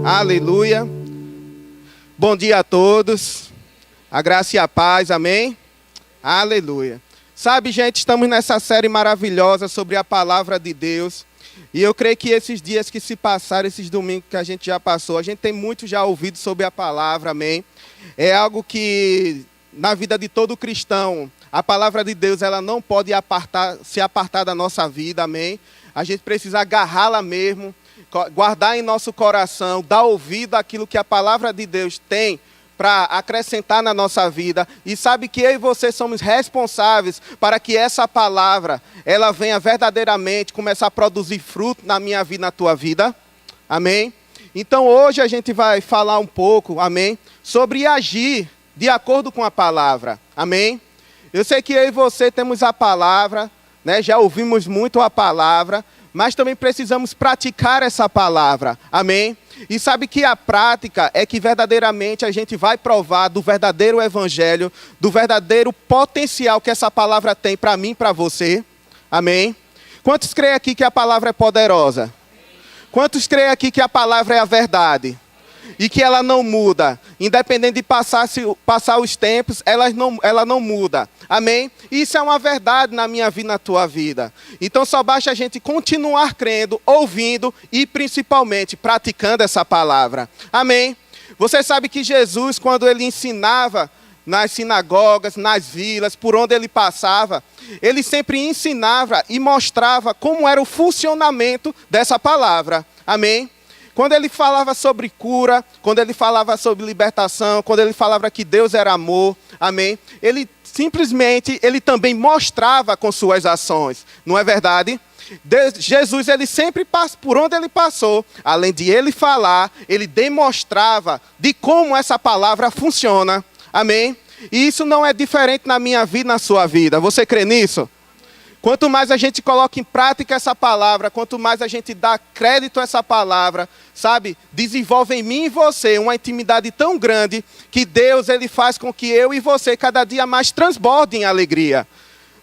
Aleluia. Bom dia a todos. A graça e a paz, amém? Aleluia. Sabe, gente, estamos nessa série maravilhosa sobre a palavra de Deus. E eu creio que esses dias que se passaram, esses domingos que a gente já passou, a gente tem muito já ouvido sobre a palavra, amém? É algo que, na vida de todo cristão, a palavra de Deus ela não pode se apartar da nossa vida, amém? A gente precisa agarrá-la mesmo, guardar em nosso coração, dar ouvido àquilo que a palavra de Deus tem para acrescentar na nossa vida. E sabe que eu e você somos responsáveis para que essa palavra, ela venha verdadeiramente começar a produzir fruto na minha vida, na tua vida. Amém? Então hoje a gente vai falar um pouco, amém, sobre agir de acordo com a palavra. Amém? Eu sei que eu e você temos a palavra, né? Já ouvimos muito a palavra, mas também precisamos praticar essa palavra. Amém? E sabe que a prática é que verdadeiramente a gente vai provar do verdadeiro evangelho, do verdadeiro potencial que essa palavra tem para mim e para você. Amém? Quantos creem aqui que a palavra é poderosa? Quantos creem aqui que a palavra é a verdade? E que ela não muda, independente de passar os tempos, ela não muda. Amém? Isso é uma verdade na minha vida, na tua vida. Então só basta a gente continuar crendo, ouvindo e principalmente praticando essa palavra. Amém? Você sabe que Jesus, quando ele ensinava nas sinagogas, nas vilas, por onde ele passava, ele sempre ensinava e mostrava como era o funcionamento dessa palavra. Amém? Quando ele falava sobre cura, quando ele falava sobre libertação, quando ele falava que Deus era amor, amém? Ele também mostrava com suas ações, não é verdade? Jesus, ele sempre, por onde ele passou, além de ele falar, ele demonstrava de como essa palavra funciona, amém? E isso não é diferente na minha vida, na sua vida, você crê nisso? Quanto mais a gente coloca em prática essa palavra, quanto mais a gente dá crédito a essa palavra, sabe? Desenvolve em mim e você uma intimidade tão grande que Deus ele faz com que eu e você cada dia mais transbordem em alegria.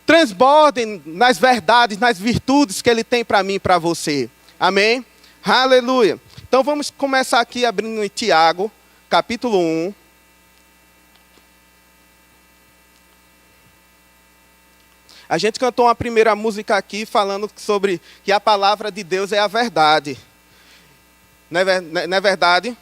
Transbordem nas verdades, nas virtudes que Ele tem para mim e para você. Amém? Aleluia. Então vamos começar aqui abrindo em Tiago, capítulo 1. A gente cantou uma primeira música aqui falando sobre que a palavra de Deus é a verdade. Não é verdade?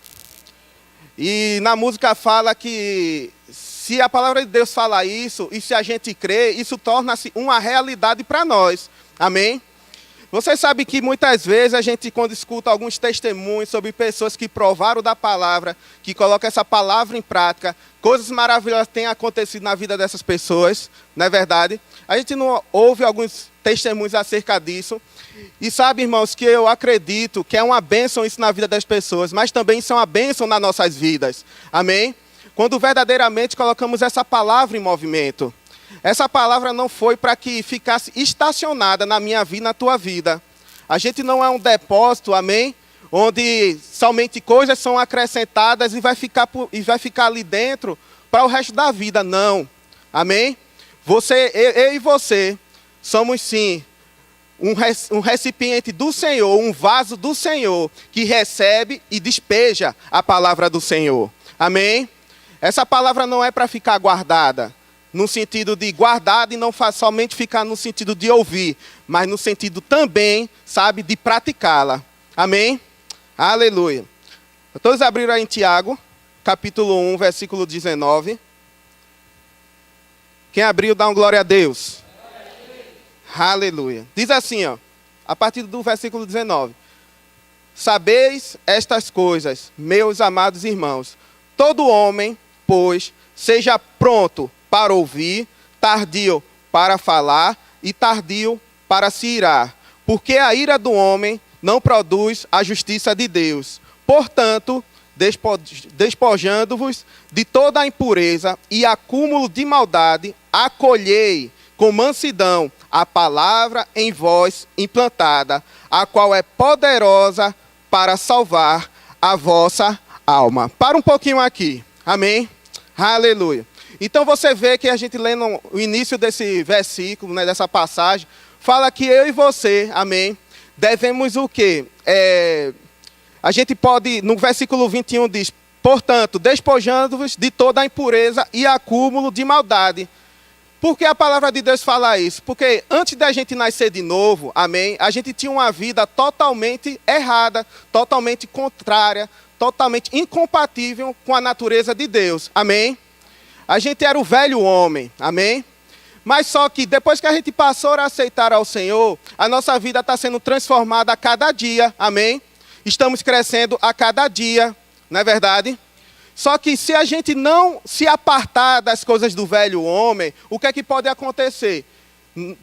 E na música fala que se a palavra de Deus fala isso, e se a gente crê, isso torna-se uma realidade para nós. Amém? Você sabe que muitas vezes a gente, quando escuta alguns testemunhos sobre pessoas que provaram da palavra, que colocam essa palavra em prática, coisas maravilhosas têm acontecido na vida dessas pessoas, não é verdade? A gente não ouve alguns testemunhos acerca disso. E sabe, irmãos, que eu acredito que é uma bênção isso na vida das pessoas, mas também isso é uma bênção nas nossas vidas. Amém? Quando verdadeiramente colocamos essa palavra em movimento. Essa palavra não foi para que ficasse estacionada na minha vida, na tua vida. A gente não é um depósito, amém? Onde somente coisas são acrescentadas e vai ficar ali dentro para o resto da vida. Não. Amém? Eu e você somos sim um recipiente do Senhor, um vaso do Senhor que recebe e despeja a palavra do Senhor. Amém? Essa palavra não é para ficar guardada. No sentido de guardar e não somente ficar no sentido de ouvir, mas no sentido também, sabe, de praticá-la. Amém? Aleluia. Todos abriram aí em Tiago, capítulo 1, versículo 19. Quem abriu, dá uma glória a Deus. Aleluia. Diz assim, ó, a partir do versículo 19. Sabeis estas coisas, meus amados irmãos. Todo homem, pois, seja pronto para ouvir, tardio para falar e tardio para se irar. Porque a ira do homem não produz a justiça de Deus. Portanto, despojando-vos de toda a impureza e acúmulo de maldade, acolhei com mansidão a palavra em vós implantada, a qual é poderosa para salvar a vossa alma. Para um pouquinho aqui. Amém? Aleluia. Então você vê que a gente lendo o início desse versículo, né, dessa passagem, fala que eu e você, amém, devemos o quê? a gente pode, no versículo 21 diz, portanto, despojando-vos de toda a impureza e acúmulo de maldade. Por que a palavra de Deus fala isso? Porque antes da gente nascer de novo, amém, a gente tinha uma vida totalmente errada, totalmente contrária, totalmente incompatível com a natureza de Deus, amém? A gente era o velho homem, amém? Mas só que depois que a gente passou a aceitar ao Senhor, a nossa vida está sendo transformada a cada dia, amém? Estamos crescendo a cada dia, não é verdade? Só que se a gente não se apartar das coisas do velho homem, o que é que pode acontecer?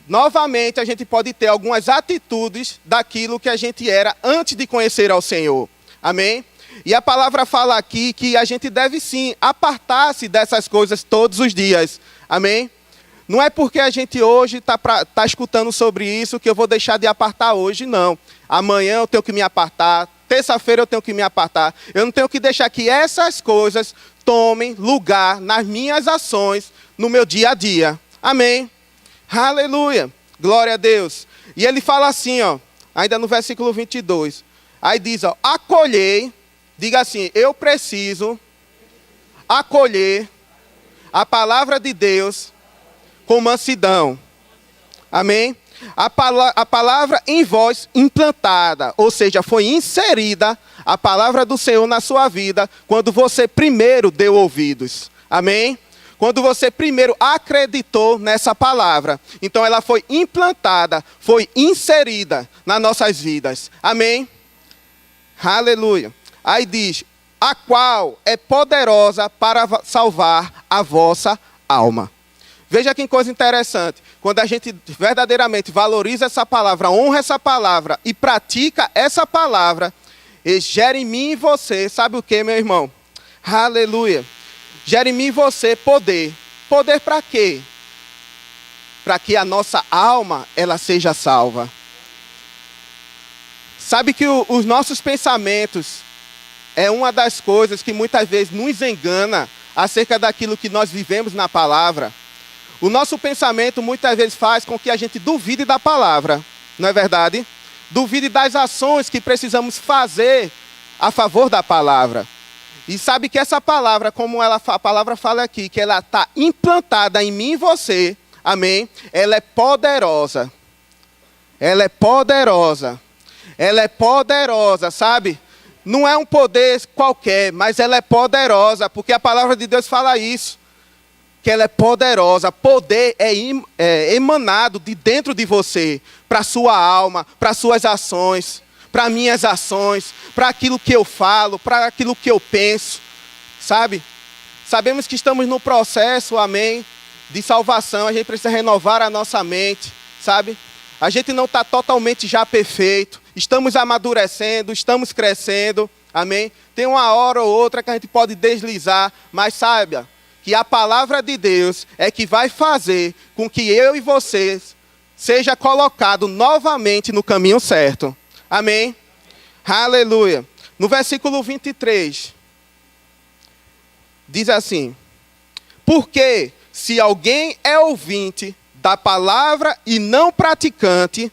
Novamente a gente pode ter algumas atitudes daquilo que a gente era antes de conhecer ao Senhor, amém? E a palavra fala aqui que a gente deve sim apartar-se dessas coisas todos os dias, amém? Não é porque a gente hoje está escutando sobre isso que eu vou deixar de apartar hoje, não. Amanhã eu tenho que me apartar, terça-feira eu tenho que me apartar. Eu não tenho que deixar que essas coisas tomem lugar nas minhas ações, no meu dia a dia. Amém? Aleluia. Glória a Deus. E ele fala assim, ó, ainda no versículo 22. Aí diz, ó, acolhei, diga assim, eu preciso acolher a palavra de Deus com mansidão. Amém? A palavra em vós implantada, ou seja, foi inserida a palavra do Senhor na sua vida quando você primeiro deu ouvidos. Amém? Quando você primeiro acreditou nessa palavra. Então ela foi implantada, foi inserida nas nossas vidas. Amém? Aleluia. Aí diz, a qual é poderosa para salvar a vossa alma. Veja que coisa interessante. Quando a gente verdadeiramente valoriza essa palavra, honra essa palavra e pratica essa palavra, gera em mim e você, sabe o que, meu irmão? Aleluia. Gera em mim e você poder. Poder para quê? Para que a nossa alma, ela seja salva. Sabe que os nossos pensamentos é uma das coisas que muitas vezes nos engana acerca daquilo que nós vivemos na palavra. O nosso pensamento muitas vezes faz com que a gente duvide da palavra, não é verdade? Duvide das ações que precisamos fazer a favor da palavra. E sabe que essa palavra, como a palavra fala aqui, que ela está implantada em mim e você, amém? Ela é poderosa. Ela é poderosa. Ela é poderosa, sabe? Não é um poder qualquer, mas ela é poderosa, porque a palavra de Deus fala isso. Que ela é poderosa, poder é emanado de dentro de você, para a sua alma, para as suas ações, para minhas ações, para aquilo que eu falo, para aquilo que eu penso, sabe? Sabemos que estamos no processo, amém, de salvação, a gente precisa renovar a nossa mente, sabe? A gente não está totalmente já perfeito, estamos amadurecendo, estamos crescendo, amém? Tem uma hora ou outra que a gente pode deslizar, mas saiba, que a palavra de Deus é que vai fazer com que eu e vocês seja colocado novamente no caminho certo. Amém? Aleluia. No versículo 23, diz assim, porque se alguém é ouvinte da palavra e não praticante,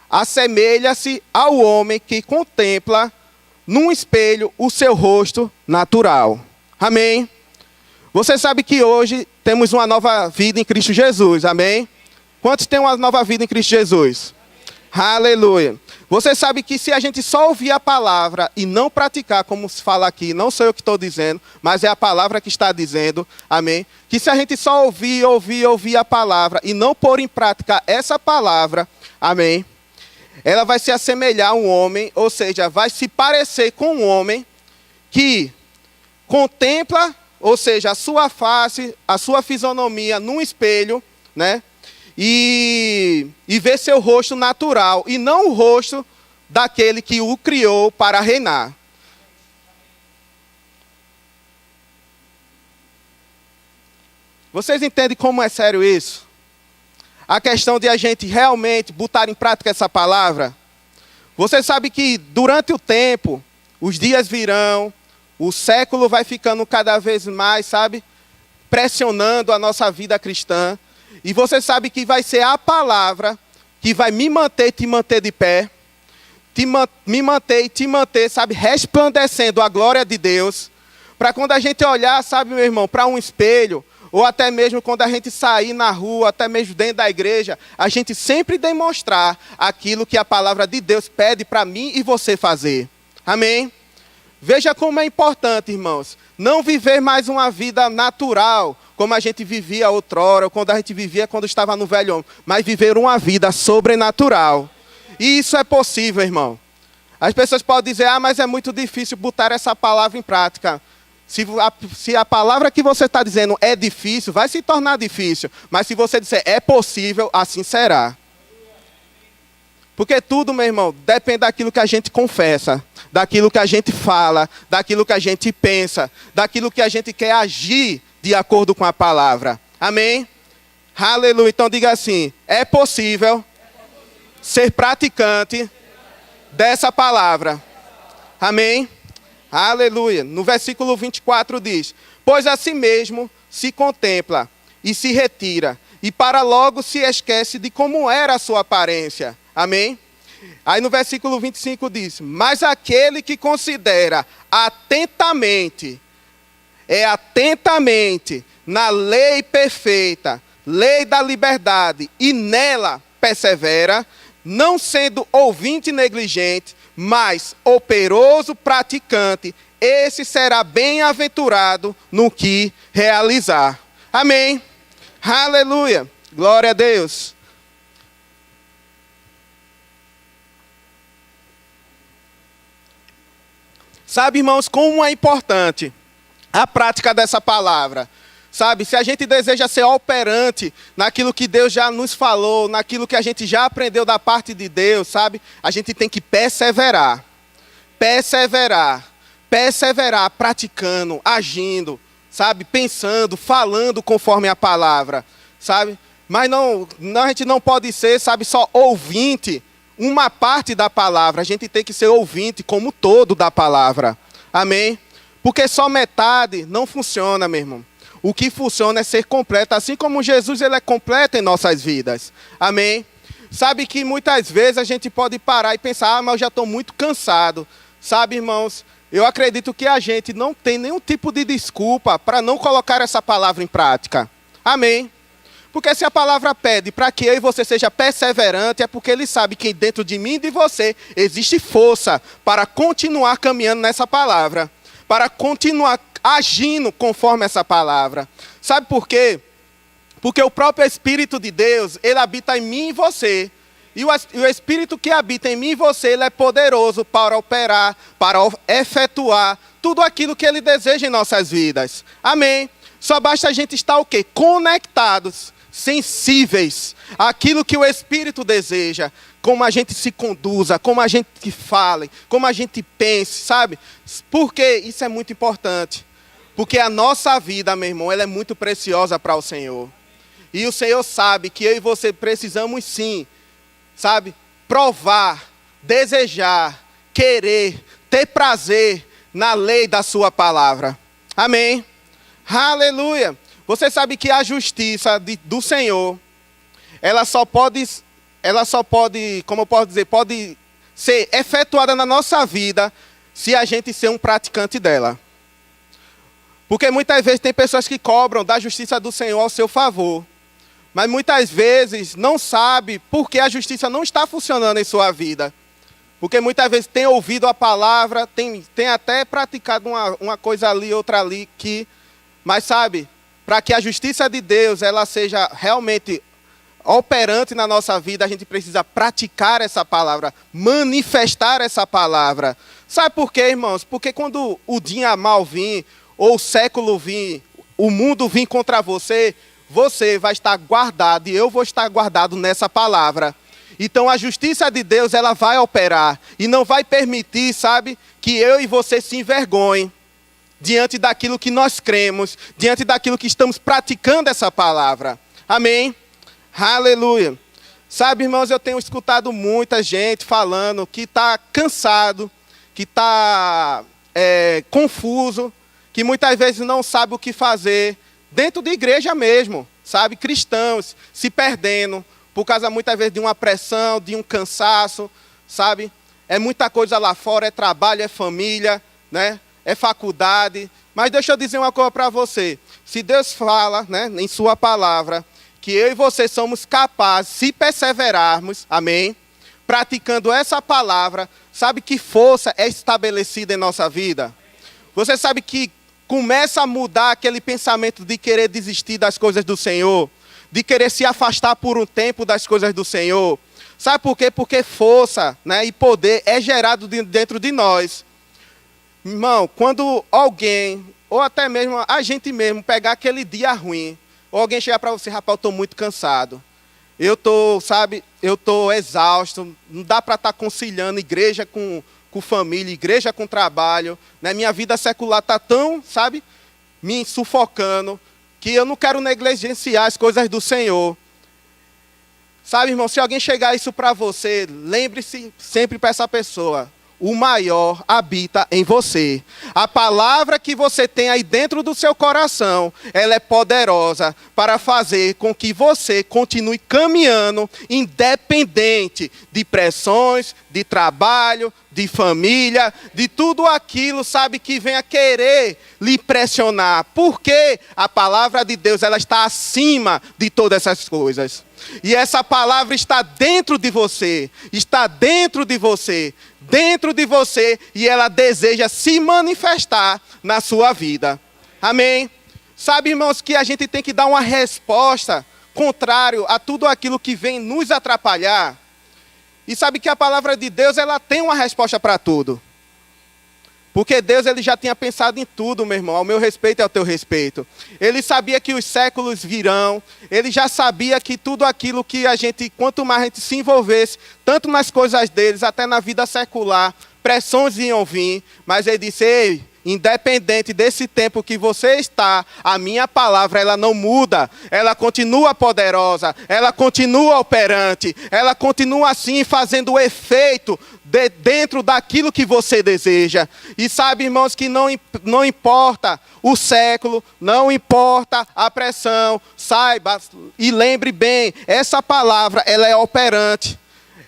assemelha-se ao homem que contempla num espelho o seu rosto natural. Amém? Você sabe que hoje temos uma nova vida em Cristo Jesus, amém? Quantos têm uma nova vida em Cristo Jesus? Aleluia. Você sabe que se a gente só ouvir a palavra e não praticar, como se fala aqui, não sou eu que estou dizendo, mas é a palavra que está dizendo, amém? Que se a gente só ouvir a palavra e não pôr em prática essa palavra, amém? Ela vai se assemelhar a um homem, ou seja, vai se parecer com um homem que contempla, ou seja, a sua face, a sua fisionomia num espelho, né? E ver seu rosto natural, e não o rosto daquele que o criou para reinar. Vocês entendem como é sério isso? A questão de a gente realmente botar em prática essa palavra. Você sabe que durante o tempo, os dias virão, o século vai ficando cada vez mais, sabe, pressionando a nossa vida cristã. E você sabe que vai ser a palavra que vai me manter, te manter de pé. me manter e te manter, sabe, resplandecendo a glória de Deus. Para quando a gente olhar, sabe, meu irmão, para um espelho, ou até mesmo quando a gente sair na rua, até mesmo dentro da igreja, a gente sempre demonstrar aquilo que a palavra de Deus pede para mim e você fazer. Amém? Veja como é importante, irmãos, não viver mais uma vida natural, como a gente vivia outrora, ou quando a gente vivia quando estava no velho homem, mas viver uma vida sobrenatural. E isso é possível, irmão. As pessoas podem dizer, mas é muito difícil botar essa palavra em prática. Se a palavra que você está dizendo é difícil, vai se tornar difícil. Mas se você disser é possível, assim será. Porque tudo, meu irmão, depende daquilo que a gente confessa, daquilo que a gente fala, daquilo que a gente pensa, daquilo que a gente quer agir de acordo com a palavra. Amém? Aleluia. Então diga assim, é possível ser praticante dessa palavra. Amém? Aleluia. No versículo 24 diz, pois assim mesmo se contempla e se retira, e para logo se esquece de como era a sua aparência. Amém? Aí no versículo 25 diz, mas aquele que considera atentamente na lei perfeita, lei da liberdade, e nela persevera, não sendo ouvinte negligente, mas operoso praticante, esse será bem-aventurado no que realizar. Amém? Aleluia. Glória a Deus. Sabe, irmãos, como é importante a prática dessa palavra. Sabe, se a gente deseja ser operante naquilo que Deus já nos falou, naquilo que a gente já aprendeu da parte de Deus, sabe? A gente tem que perseverar. Perseverar, praticando, agindo, sabe? Pensando, falando conforme a palavra, sabe? Mas a gente não pode ser, sabe, só ouvinte, uma parte da palavra. A gente tem que ser ouvinte como todo da palavra. Amém? Porque só metade não funciona, meu irmão. O que funciona é ser completo, assim como Jesus ele é completo em nossas vidas. Amém? Sabe que muitas vezes a gente pode parar e pensar, mas eu já estou muito cansado. Sabe, irmãos, eu acredito que a gente não tem nenhum tipo de desculpa para não colocar essa palavra em prática. Amém? Porque se a palavra pede para que eu e você seja perseverante, é porque ele sabe que dentro de mim e de você existe força para continuar caminhando nessa palavra. Para continuar agindo conforme essa palavra. Sabe por quê? Porque o próprio Espírito de Deus, ele habita em mim e você. E o Espírito que habita em mim e você, ele é poderoso para operar, para efetuar tudo aquilo que ele deseja em nossas vidas. Amém? Só basta a gente estar o quê? Conectados, sensíveis àquilo que o Espírito deseja. Como a gente se conduza, como a gente fale, como a gente pense, sabe? Porque isso é muito importante. Porque a nossa vida, meu irmão, ela é muito preciosa para o Senhor. E o Senhor sabe que eu e você precisamos sim, sabe? Provar, desejar, querer, ter prazer na lei da sua palavra. Amém? Aleluia! Você sabe que a justiça do Senhor, ela só pode, como eu posso dizer, pode ser efetuada na nossa vida se a gente ser um praticante dela. Porque muitas vezes tem pessoas que cobram da justiça do Senhor ao seu favor. Mas muitas vezes não sabe por que a justiça não está funcionando em sua vida. Porque muitas vezes tem ouvido a palavra, tem até praticado uma coisa ali, outra ali, mas sabe, para que a justiça de Deus ela seja realmente operante na nossa vida, a gente precisa praticar essa palavra, manifestar essa palavra. Sabe por quê, irmãos? Porque quando o dia mal vir, ou o século vir, o mundo vir contra você, você vai estar guardado e eu vou estar guardado nessa palavra. Então a justiça de Deus ela vai operar e não vai permitir, sabe, que eu e você se envergonhem diante daquilo que nós cremos, diante daquilo que estamos praticando essa palavra. Amém? Aleluia. Sabe, irmãos, eu tenho escutado muita gente falando que está cansado, que está confuso, que muitas vezes não sabe o que fazer, dentro de igreja mesmo, sabe? Cristãos se perdendo, por causa muitas vezes de uma pressão, de um cansaço, sabe? é muita coisa lá fora, é trabalho, é família, né? É faculdade. Mas deixa eu dizer uma coisa para você. Se Deus fala, né, em sua palavra, que eu e você somos capazes, se perseverarmos, amém? Praticando essa palavra, sabe que força é estabelecida em nossa vida? Você sabe que começa a mudar aquele pensamento de querer desistir das coisas do Senhor, de querer se afastar por um tempo das coisas do Senhor. Sabe por quê? Porque força, né, e poder é gerado dentro de nós. Irmão, quando alguém, ou até mesmo a gente mesmo, pegar aquele dia ruim, ou alguém chegar para você, rapaz, eu estou muito cansado. Eu estou exausto, não dá para estar conciliando igreja com família, igreja com trabalho. Né? Minha vida secular está tão, me sufocando, que eu não quero negligenciar as coisas do Senhor. Sabe, irmão, se alguém chegar isso para você, lembre-se sempre para essa pessoa. O maior habita em você. A palavra que você tem aí dentro do seu coração, ela é poderosa para fazer com que você continue caminhando independente de pressões, de trabalho, de família, de tudo aquilo, que venha querer lhe pressionar. Porque a palavra de Deus, ela está acima de todas essas coisas. E essa palavra está dentro de você, e ela deseja se manifestar na sua vida. Amém? Sabe, irmãos, que a gente tem que dar uma resposta contrário a tudo aquilo que vem nos atrapalhar. E sabe que a palavra de Deus, ela tem uma resposta para tudo. Porque Deus, ele já tinha pensado em tudo, meu irmão, ao meu respeito e ao teu respeito. Ele sabia que os séculos virão, ele já sabia que tudo aquilo que quanto mais a gente se envolvesse, tanto nas coisas deles, até na vida secular, pressões iam vir, mas ele disse, ei, independente desse tempo que você está, a minha palavra, ela não muda, ela continua poderosa, ela continua operante, ela continua assim fazendo o efeito dentro daquilo que você deseja. E sabe, irmãos, que não importa o século, não importa a pressão, saiba e lembre bem, essa palavra, ela é operante.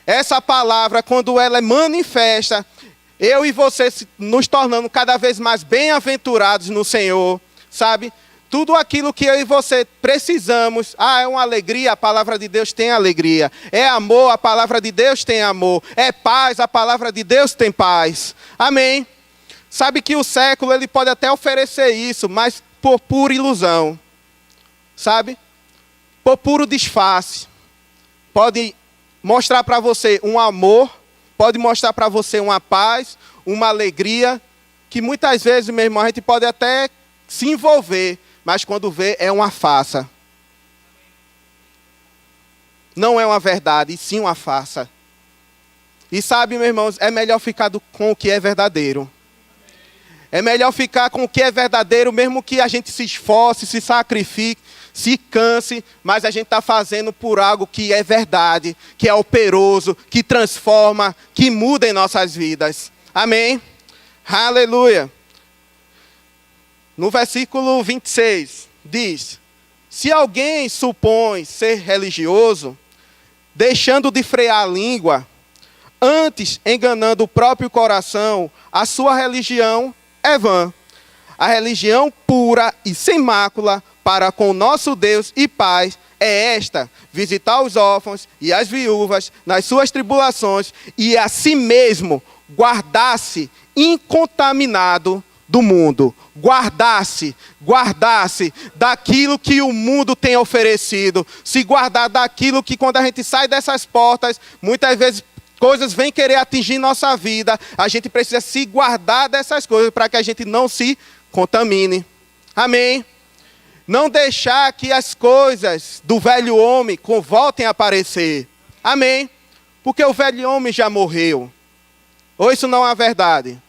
Essa palavra, quando ela é manifesta, eu e você nos tornando cada vez mais bem-aventurados no Senhor, Tudo aquilo que eu e você precisamos, é uma alegria, a palavra de Deus tem alegria. É amor, a palavra de Deus tem amor. É paz, a palavra de Deus tem paz. Amém? Sabe que o século, ele pode até oferecer isso, mas por pura ilusão. Por puro disfarce. Pode mostrar para você um amor, pode mostrar para você uma paz, uma alegria, que muitas vezes, meu irmão, a gente pode até se envolver, mas quando vê, é uma farsa. Não é uma verdade, e sim uma farsa. E sabe, meus irmãos, é melhor ficar com o que é verdadeiro. É melhor ficar com o que é verdadeiro, mesmo que a gente se esforce, se sacrifique, se canse, mas a gente está fazendo por algo que é verdade, que é operoso, que transforma, que muda em nossas vidas. Amém? Aleluia. No versículo 26, diz, se alguém supõe ser religioso, deixando de frear a língua, antes enganando o próprio coração, a sua religião é vã. A religião pura e sem mácula para com o nosso Deus e Pai é esta, visitar os órfãos e as viúvas nas suas tribulações e a si mesmo guardar-se incontaminado do mundo. Guardar-se daquilo que o mundo tem oferecido. Se guardar daquilo que quando a gente sai dessas portas, muitas vezes coisas vêm querer atingir nossa vida. A gente precisa se guardar dessas coisas para que a gente não se contamine. Amém? Não deixar que as coisas do velho homem voltem a aparecer. Amém? Porque o velho homem já morreu. Ou isso não é verdade?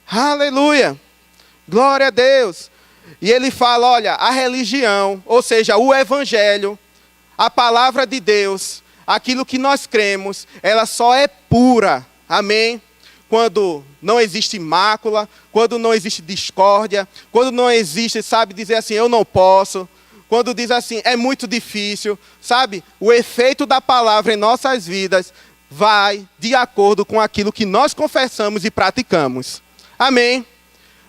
Aleluia! Glória a Deus! E ele fala, olha, a religião, ou seja, o evangelho, a palavra de Deus, aquilo que nós cremos, ela só é pura. Amém? Quando não existe mácula, quando não existe discórdia, quando não existe, dizer assim, eu não posso. Quando diz assim, é muito difícil, O efeito da palavra em nossas vidas vai de acordo com aquilo que nós confessamos e praticamos. Amém?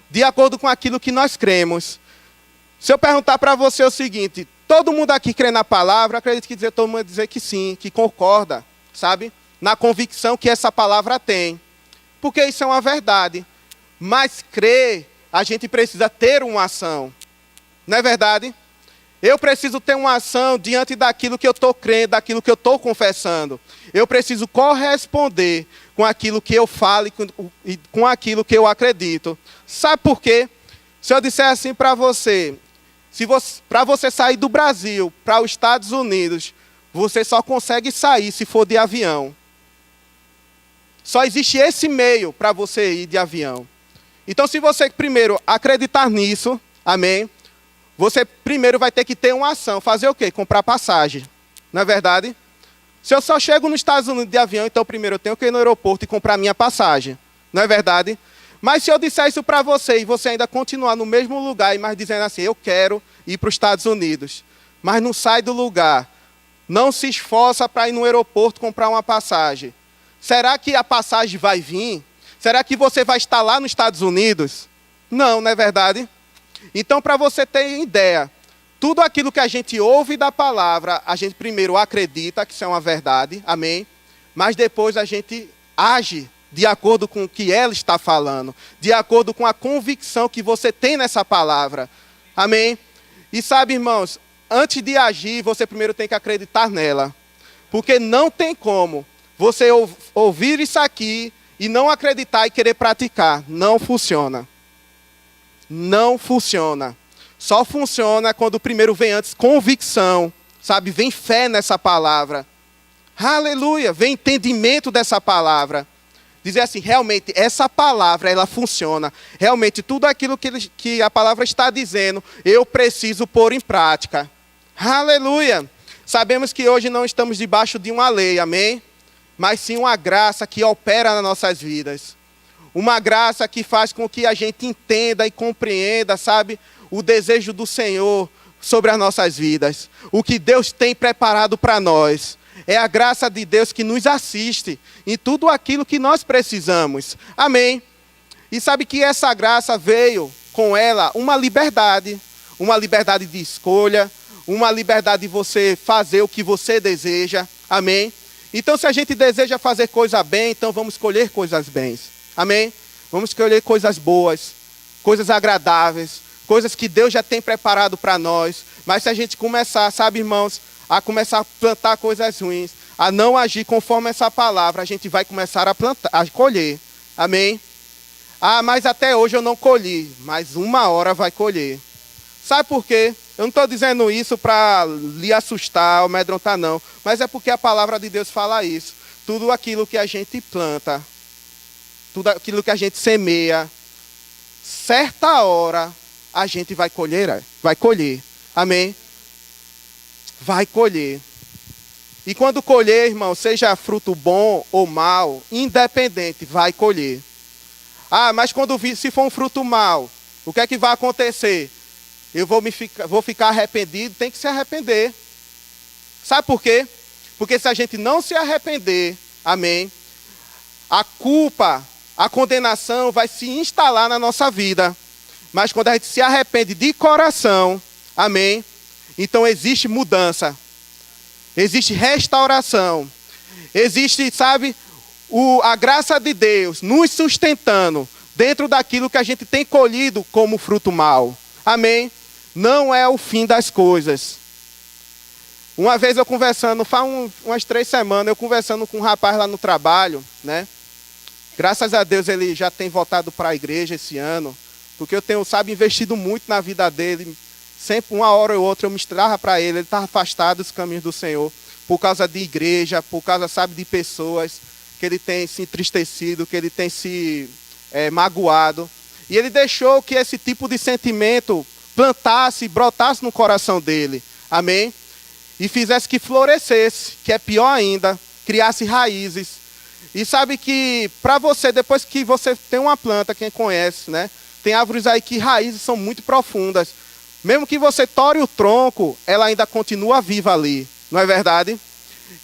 De acordo com aquilo que nós cremos. Se eu perguntar para você o seguinte, todo mundo aqui crê na palavra, acredito que todo mundo vai dizer que sim, que concorda, sabe? Na convicção que essa palavra tem. Porque isso é uma verdade. Mas crer, a gente precisa ter uma ação. Não é verdade? Eu preciso ter uma ação diante daquilo que eu estou crendo, daquilo que eu estou confessando. Eu preciso corresponder com aquilo que eu falo e com aquilo que eu acredito. Sabe por quê? Se eu disser assim para você, para você sair do Brasil para os Estados Unidos, você só consegue sair se for de avião. Só existe esse meio para você ir de avião. Então, se você primeiro acreditar nisso, amém? Você primeiro vai ter que ter uma ação. Fazer o quê? Comprar passagem. Não é verdade? Se eu só chego nos Estados Unidos de avião, então primeiro eu tenho que ir no aeroporto e comprar minha passagem. Não é verdade? Mas se eu disser isso para você e você ainda continuar no mesmo lugar, mas dizendo assim, eu quero ir para os Estados Unidos, mas não sai do lugar, não se esforça para ir no aeroporto comprar uma passagem. Será que a passagem vai vir? Será que você vai estar lá nos Estados Unidos? Não, não é verdade? Então, para você ter ideia, tudo aquilo que a gente ouve da palavra, a gente primeiro acredita que isso é uma verdade, amém? Mas depois a gente age de acordo com o que ela está falando, de acordo com a convicção que você tem nessa palavra, amém? E sabe, irmãos, antes de agir, você primeiro tem que acreditar nela, porque não tem como você ouvir isso aqui e não acreditar e querer praticar. Não funciona. Não funciona. Só funciona quando primeiro vem antes convicção, sabe? Vem fé nessa palavra. Aleluia! Vem entendimento dessa palavra. Dizer assim, realmente, essa palavra, ela funciona. Realmente, tudo aquilo que a palavra está dizendo, eu preciso pôr em prática. Aleluia! Sabemos que hoje não estamos debaixo de uma lei, amém? Mas sim uma graça que opera nas nossas vidas. Uma graça que faz com que a gente entenda e compreenda, sabe, o desejo do Senhor sobre as nossas vidas. O que Deus tem preparado para nós. É a graça de Deus que nos assiste em tudo aquilo que nós precisamos. Amém? E sabe que essa graça veio com ela uma liberdade de escolha, uma liberdade de você fazer o que você deseja. Amém? Então, se a gente deseja fazer coisa bem, então vamos escolher coisas bens. Amém? Vamos escolher coisas boas, coisas agradáveis, coisas que Deus já tem preparado para nós. Mas se a gente começar, sabe, irmãos, a começar a plantar coisas ruins, a não agir conforme essa palavra, a gente vai começar a plantar, a colher. Amém? Ah, mas até hoje eu não colhi, mas uma hora vai colher. Sabe por quê? Eu não estou dizendo isso para lhe assustar ou amedrontar, não. Mas é porque a palavra de Deus fala isso. Tudo aquilo que a gente planta, tudo aquilo que a gente semeia, certa hora a gente vai colher. Vai colher. Amém? Vai colher. E quando colher, irmão, seja fruto bom ou mau, independente, vai colher. Ah, mas se for um fruto mau, o que é que vai acontecer? Eu vou ficar arrependido, tem que se arrepender. Sabe por quê? Porque se a gente não se arrepender, amém, a culpa, a condenação vai se instalar na nossa vida. Mas quando a gente se arrepende de coração, amém, então existe mudança, existe restauração, existe, sabe, a graça de Deus nos sustentando dentro daquilo que a gente tem colhido como fruto mau. Amém? Não é o fim das coisas. Uma vez eu conversando, faz umas 3 semanas, eu conversando com um rapaz lá no trabalho, né? Graças a Deus ele já tem voltado para a igreja esse ano, porque eu tenho, sabe, investido muito na vida dele. Sempre, uma hora ou outra, eu mostrava para ele estava afastado dos caminhos do Senhor, por causa de igreja, por causa, sabe, de pessoas que ele tem se entristecido, que ele tem se magoado. E ele deixou que esse tipo de sentimento plantasse, brotasse no coração dele. Amém? E fizesse que florescesse, que é pior ainda, criasse raízes. E sabe que para você, depois que você tem uma planta, quem conhece, né? Tem árvores aí que raízes são muito profundas. Mesmo que você tore o tronco, ela ainda continua viva ali. Não é verdade?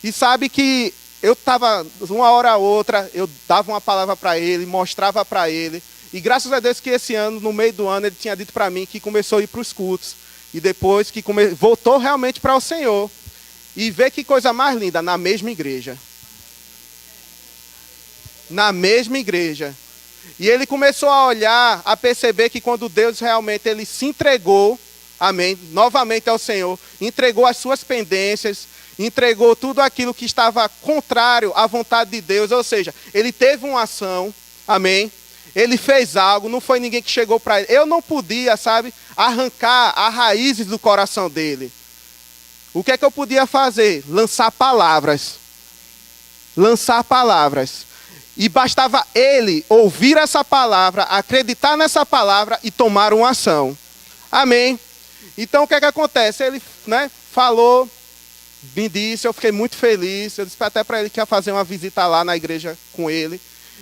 E sabe que eu estava, uma hora a outra, eu dava uma palavra para ele, mostrava para ele. E graças a Deus que esse ano, no meio do ano, ele tinha dito para mim que começou a ir para os cultos. E depois que voltou realmente para o Senhor. E vê que coisa mais linda, na mesma igreja. Na mesma igreja. E ele começou a olhar, a perceber que quando Deus realmente ele se entregou, amém, novamente ao Senhor, entregou as suas pendências, entregou tudo aquilo que estava contrário à vontade de Deus, ou seja, ele teve uma ação, amém, ele fez algo, não foi ninguém que chegou para ele. Eu não podia, sabe, arrancar as raízes do coração dele. O que é que eu podia fazer? Lançar palavras. Lançar palavras. E bastava ele ouvir essa palavra, acreditar nessa palavra e tomar uma ação. Amém? Então o que é que acontece? Ele, falou, me disse, eu fiquei muito feliz. Eu disse até para ele que ia fazer uma visita lá na igreja com ele.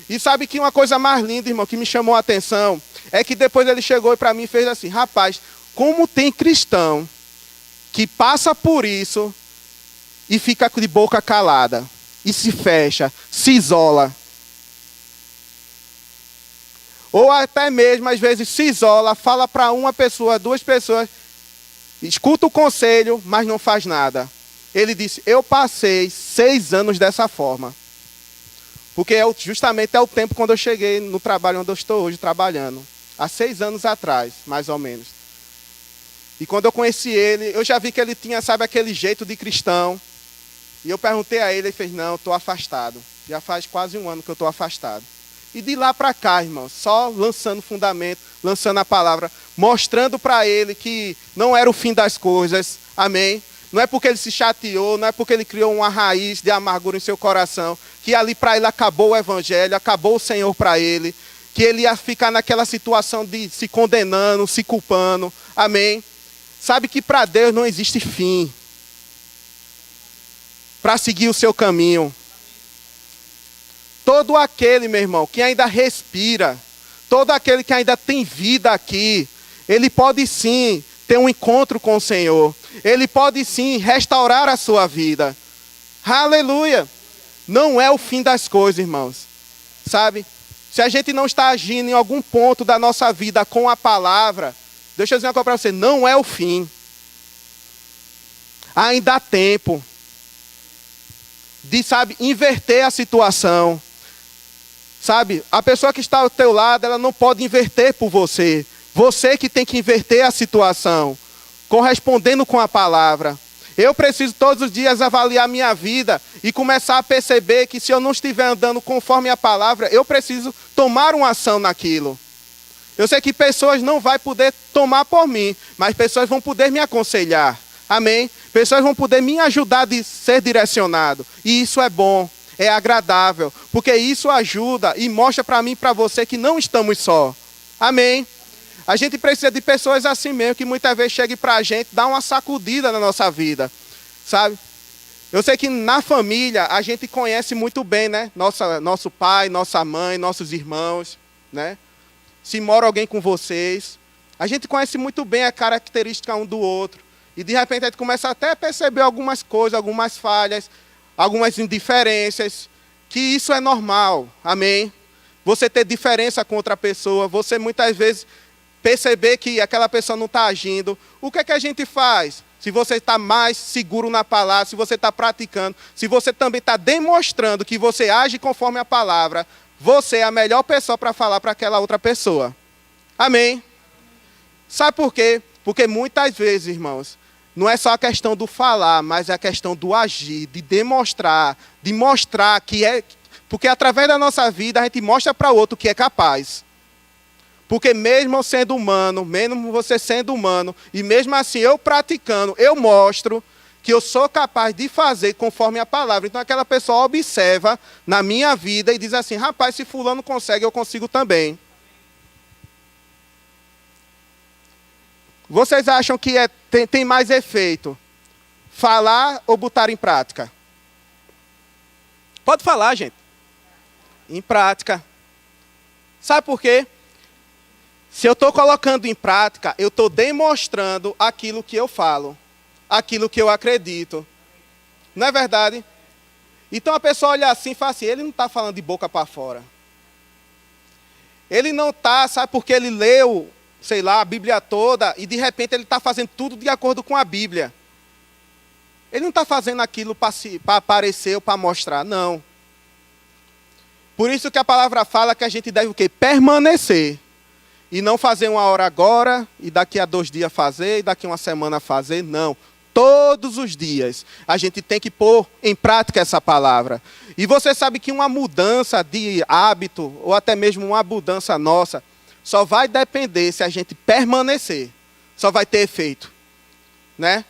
E sabe que uma coisa mais linda, irmão, que me chamou a atenção, é que depois ele chegou para mim e fez assim: rapaz, como tem cristão que passa por isso e fica de boca calada, e se fecha, se isola. Ou até mesmo, às vezes, se isola, fala para uma pessoa, duas pessoas, escuta o conselho, mas não faz nada. Ele disse: eu passei 6 anos dessa forma. Porque justamente é o tempo quando eu cheguei no trabalho onde eu estou hoje trabalhando. Há 6 anos atrás, mais ou menos. E quando eu conheci ele, eu já vi que ele tinha, sabe, aquele jeito de cristão. E eu perguntei a ele, ele fez: não, eu estou afastado. Já faz quase 1 ano que eu estou afastado. E de lá para cá, irmão, só lançando fundamento, lançando a palavra, mostrando para ele que não era o fim das coisas, amém? Não é porque ele se chateou, não é porque ele criou uma raiz de amargura em seu coração, que ali para ele acabou o evangelho, acabou o Senhor para ele, que ele ia ficar naquela situação de se condenando, se culpando, amém? Sabe que para Deus não existe fim para seguir o seu caminho. Todo aquele, meu irmão, que ainda respira, todo aquele que ainda tem vida aqui, ele pode sim ter um encontro com o Senhor. Ele pode sim restaurar a sua vida. Aleluia! Não é o fim das coisas, irmãos. Sabe? Se a gente não está agindo em algum ponto da nossa vida com a palavra, deixa eu dizer uma coisa para você, não é o fim. Ainda há tempo de, sabe, inverter a situação. Sabe, a pessoa que está ao teu lado, ela não pode inverter por você. Você que tem que inverter a situação, correspondendo com a palavra. Eu preciso todos os dias avaliar a minha vida e começar a perceber que se eu não estiver andando conforme a palavra, eu preciso tomar uma ação naquilo. Eu sei que pessoas não vão poder tomar por mim, mas pessoas vão poder me aconselhar. Amém? Pessoas vão poder me ajudar a ser direcionado. E isso é bom. É agradável, porque isso ajuda e mostra para mim e para você que não estamos só. Amém? A gente precisa de pessoas assim mesmo, que muitas vezes cheguem para a gente, dá uma sacudida na nossa vida, sabe? Eu sei que na família a gente conhece muito bem, né? Nosso pai, nossa mãe, nossos irmãos, né? Se mora alguém com vocês, a gente conhece muito bem a característica um do outro. E de repente a gente começa até a perceber algumas coisas, algumas falhas, algumas indiferenças, que isso é normal, amém? Você ter diferença com outra pessoa, você muitas vezes perceber que aquela pessoa não está agindo. O que é que a gente faz? Se você está mais seguro na palavra, se você está praticando, se você também está demonstrando que você age conforme a palavra, você é a melhor pessoa para falar para aquela outra pessoa. Amém? Sabe por quê? Porque muitas vezes, irmãos, não é só a questão do falar, mas é a questão do agir, de mostrar que é... Porque através da nossa vida a gente mostra para o outro que é capaz. Porque mesmo sendo humano, mesmo você sendo humano, e mesmo assim eu praticando, eu mostro que eu sou capaz de fazer conforme a palavra. Então aquela pessoa observa na minha vida e diz assim: rapaz, se fulano consegue, eu consigo também. Vocês acham que tem mais efeito falar ou botar em prática? Pode falar, gente. Em prática. Sabe por quê? Se eu estou colocando em prática, eu estou demonstrando aquilo que eu falo, aquilo que eu acredito. Não é verdade? Então a pessoa olha assim e fala assim, ele não está falando de boca para fora. Ele não está, sabe, porque ele leu, sei lá, a Bíblia toda, e de repente ele está fazendo tudo de acordo com a Bíblia. Ele não está fazendo aquilo para aparecer ou para mostrar, não. Por isso que a palavra fala que a gente deve o quê? Permanecer. E não fazer uma hora agora, e daqui a 2 dias fazer, e daqui a uma semana fazer, não. Todos os dias a gente tem que pôr em prática essa palavra. E você sabe que uma mudança de hábito, ou até mesmo uma mudança nossa, só vai depender se a gente permanecer. Só vai ter efeito. Né?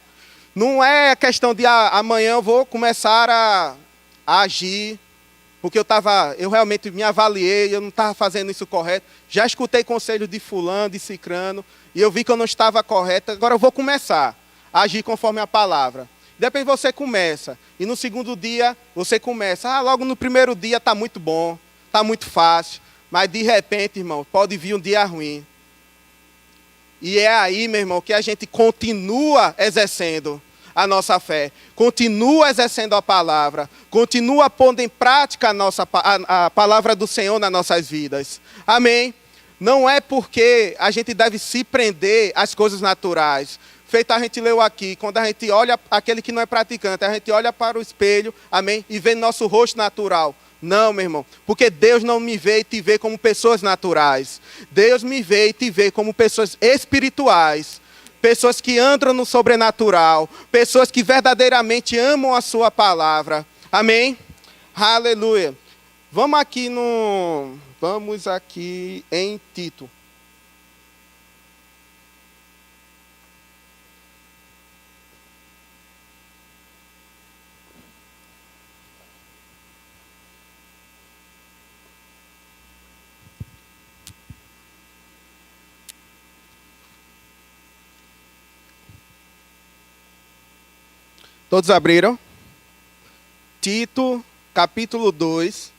Não é questão de amanhã eu vou começar a agir, porque eu realmente me avaliei, eu não estava fazendo isso correto. Já escutei conselhos de fulano, de cicrano, e eu vi que eu não estava correto, agora eu vou começar a agir conforme a palavra. Depois você começa, e no segundo dia você começa. Logo no primeiro dia está muito bom, está muito fácil, mas de repente, irmão, pode vir um dia ruim. E é aí, meu irmão, que a gente continua exercendo a nossa fé, continua exercendo a palavra, continua pondo em prática a palavra do Senhor nas nossas vidas. Amém? Não é porque a gente deve se prender às coisas naturais. Feito a gente leu aqui, quando a gente olha, aquele que não é praticante, a gente olha para o espelho, amém, e vê nosso rosto natural. Não, meu irmão, porque Deus não me vê e te vê como pessoas naturais. Deus me vê e te vê como pessoas espirituais, pessoas que andam no sobrenatural, pessoas que verdadeiramente amam a sua palavra. Amém? Aleluia. Vamos aqui em Tito. Todos abriram? Tito, capítulo 2.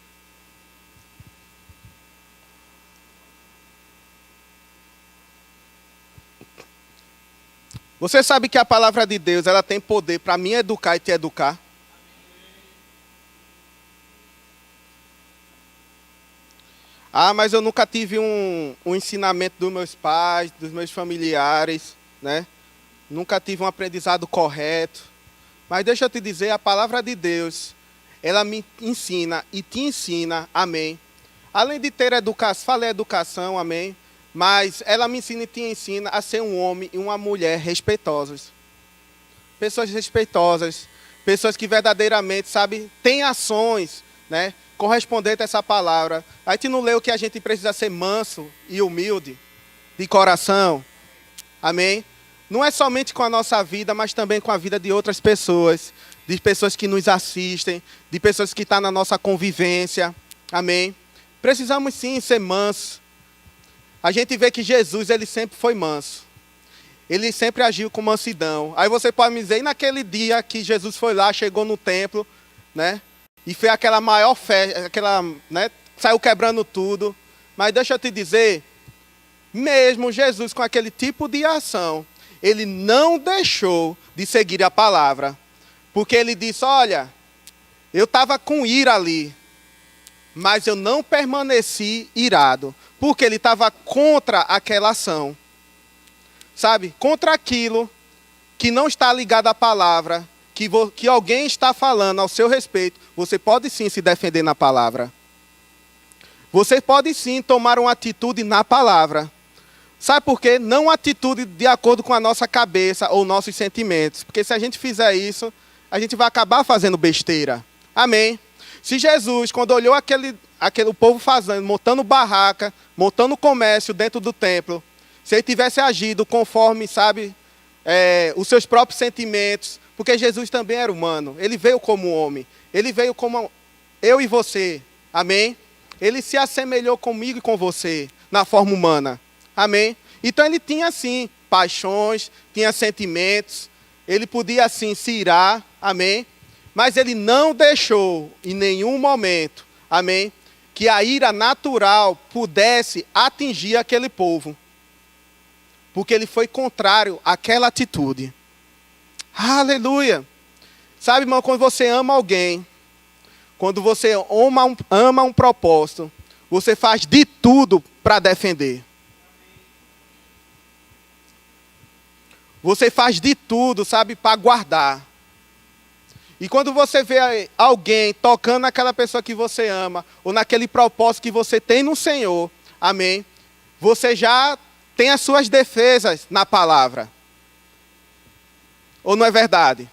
Você sabe que a palavra de Deus ela tem poder para me educar e te educar? Mas eu nunca tive um ensinamento dos meus pais, dos meus familiares, né? Nunca tive um aprendizado correto. Mas deixa eu te dizer, a palavra de Deus, ela me ensina e te ensina, amém. Além de ter educação, falei educação, amém. Mas ela me ensina e te ensina a ser um homem e uma mulher respeitosos. Pessoas respeitosas, pessoas que verdadeiramente, sabe, têm ações, né, correspondentes a essa palavra. A gente não leu que a gente precisa ser manso e humilde, de coração, amém. Não é somente com a nossa vida, mas também com a vida de outras pessoas, de pessoas que nos assistem, de pessoas que estão na nossa convivência. Amém? Precisamos sim ser mansos. A gente vê que Jesus, ele sempre foi manso. Ele sempre agiu com mansidão. Aí você pode me dizer, e naquele dia que Jesus foi lá, chegou no templo, né? E fez aquela maior festa, né? Saiu quebrando tudo. Mas deixa eu te dizer, mesmo Jesus com aquele tipo de ação, ele não deixou de seguir a palavra. Porque ele disse, olha, eu estava com ira ali, mas eu não permaneci irado. Porque ele estava contra aquela ação. Sabe? Contra aquilo que não está ligado à palavra, que alguém está falando ao seu respeito. Você pode sim se defender na palavra. Você pode sim tomar uma atitude na palavra. Sabe por quê? Não uma atitude de acordo com a nossa cabeça ou nossos sentimentos. Porque se a gente fizer isso, a gente vai acabar fazendo besteira. Amém? Se Jesus, quando olhou aquele povo fazendo, montando barraca, montando comércio dentro do templo, se ele tivesse agido conforme, sabe, os seus próprios sentimentos, porque Jesus também era humano, ele veio como homem, ele veio como eu e você. Amém? Ele se assemelhou comigo e com você, na forma humana. Amém? Então ele tinha, assim, paixões, tinha sentimentos, ele podia, assim, se irar, amém? Mas ele não deixou, em nenhum momento, amém, que a ira natural pudesse atingir aquele povo. Porque ele foi contrário àquela atitude. Aleluia! Sabe, irmão, quando você ama alguém, quando você ama um propósito, você faz de tudo para defender. Você faz de tudo, sabe, para guardar. E quando você vê alguém tocando naquela pessoa que você ama, ou naquele propósito que você tem no Senhor, amém, você já tem as suas defesas na palavra. Ou não é verdade?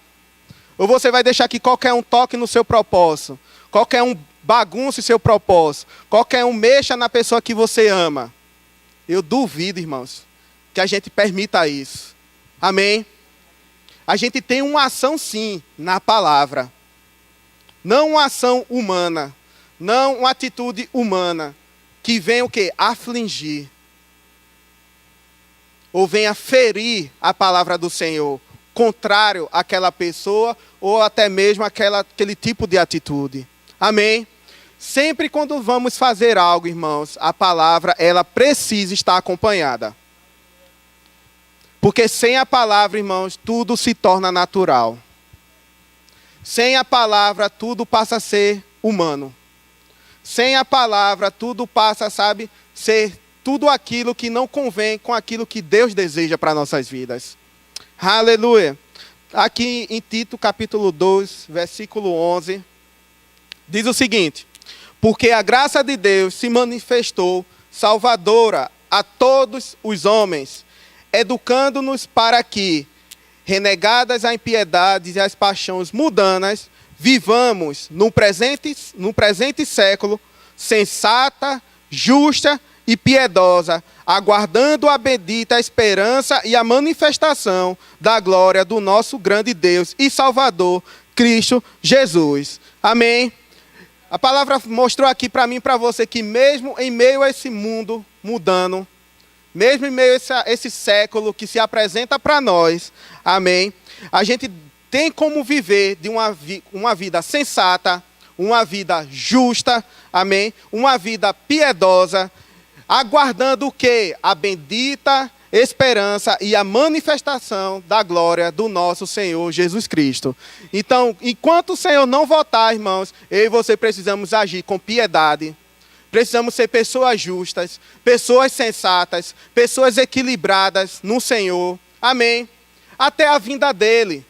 Ou você vai deixar que qualquer um toque no seu propósito, qualquer um bagunce seu propósito, qualquer um mexa na pessoa que você ama. Eu duvido, irmãos, que a gente permita isso. Amém? A gente tem uma ação sim na palavra. Não uma ação humana. Não uma atitude humana. Que venha o quê? Afligir. Ou venha ferir a palavra do Senhor. Contrário àquela pessoa ou até mesmo aquele tipo de atitude. Amém? Sempre quando vamos fazer algo, irmãos, a palavra ela precisa estar acompanhada. Porque sem a palavra, irmãos, tudo se torna natural. Sem a palavra, tudo passa a ser humano. Sem a palavra, tudo passa, sabe, ser tudo aquilo que não convém com aquilo que Deus deseja para nossas vidas. Aleluia. Aqui em Tito, capítulo 2, versículo 11, diz o seguinte: porque a graça de Deus se manifestou salvadora a todos os homens, educando-nos para que, renegadas a impiedades e as paixões mundanas, vivamos no presente século, sensata, justa e piedosa, aguardando a bendita esperança e a manifestação da glória do nosso grande Deus e Salvador, Cristo Jesus. Amém? A palavra mostrou aqui para mim e para você que mesmo em meio a esse mundo mudando, mesmo em meio a esse século que se apresenta para nós, amém, a gente tem como viver de uma vida sensata, uma vida justa, amém, uma vida piedosa, aguardando o quê? A bendita esperança e a manifestação da glória do nosso Senhor Jesus Cristo. Então, enquanto o Senhor não voltar, irmãos, eu e você precisamos agir com piedade. Precisamos ser pessoas justas, pessoas sensatas, pessoas equilibradas no Senhor. Amém? Até a vinda dele.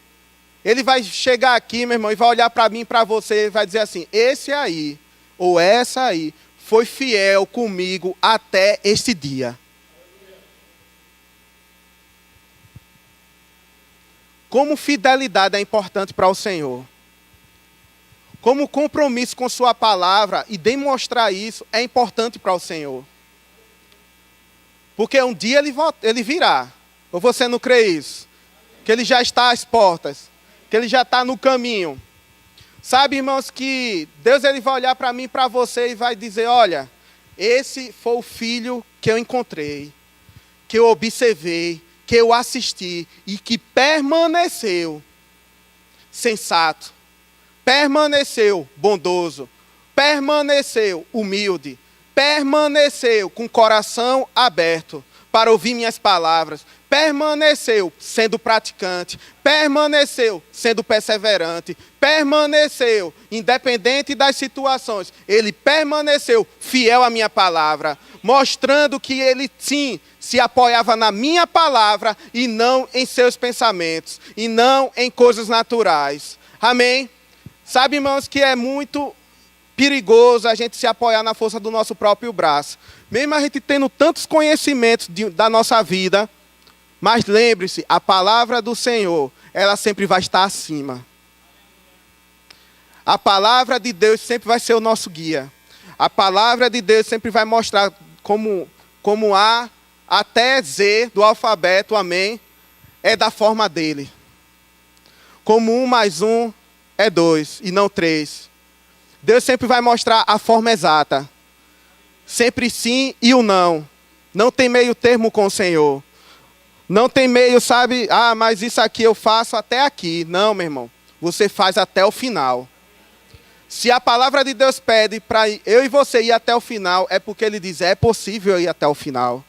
Ele vai chegar aqui, meu irmão, e vai olhar para mim e para você e vai dizer assim: esse aí, ou essa aí, foi fiel comigo até este dia. Como fidelidade é importante para o Senhor. Como compromisso com sua palavra e demonstrar isso é importante para o Senhor. Porque um dia ele virá. Ou você não crê isso? Que ele já está às portas. Que ele já está no caminho. Sabe, irmãos, que Deus ele vai olhar para mim e para você e vai dizer: olha, esse foi o filho que eu encontrei, que eu observei, que eu assisti e que permaneceu sensato, permaneceu bondoso, permaneceu humilde, permaneceu com o coração aberto para ouvir minhas palavras, permaneceu sendo praticante, permaneceu sendo perseverante, permaneceu independente das situações, ele permaneceu fiel à minha palavra, mostrando que ele sim se apoiava na minha palavra e não em seus pensamentos, e não em coisas naturais. Amém? Sabe, irmãos, que é muito perigoso a gente se apoiar na força do nosso próprio braço. Mesmo a gente tendo tantos conhecimentos da nossa vida, mas lembre-se, a palavra do Senhor, ela sempre vai estar acima. A palavra de Deus sempre vai ser o nosso guia. A palavra de Deus sempre vai mostrar como A até Z do alfabeto, amém, é da forma dele. Como 1 mais 1 é 2 e não 3. Deus sempre vai mostrar a forma exata. Sempre sim e o não. Não tem meio termo com o Senhor. Não tem meio, sabe, mas isso aqui eu faço até aqui. Não, meu irmão. Você faz até o final. Se a palavra de Deus pede para eu e você ir até o final, é porque ele diz: é possível ir até o final.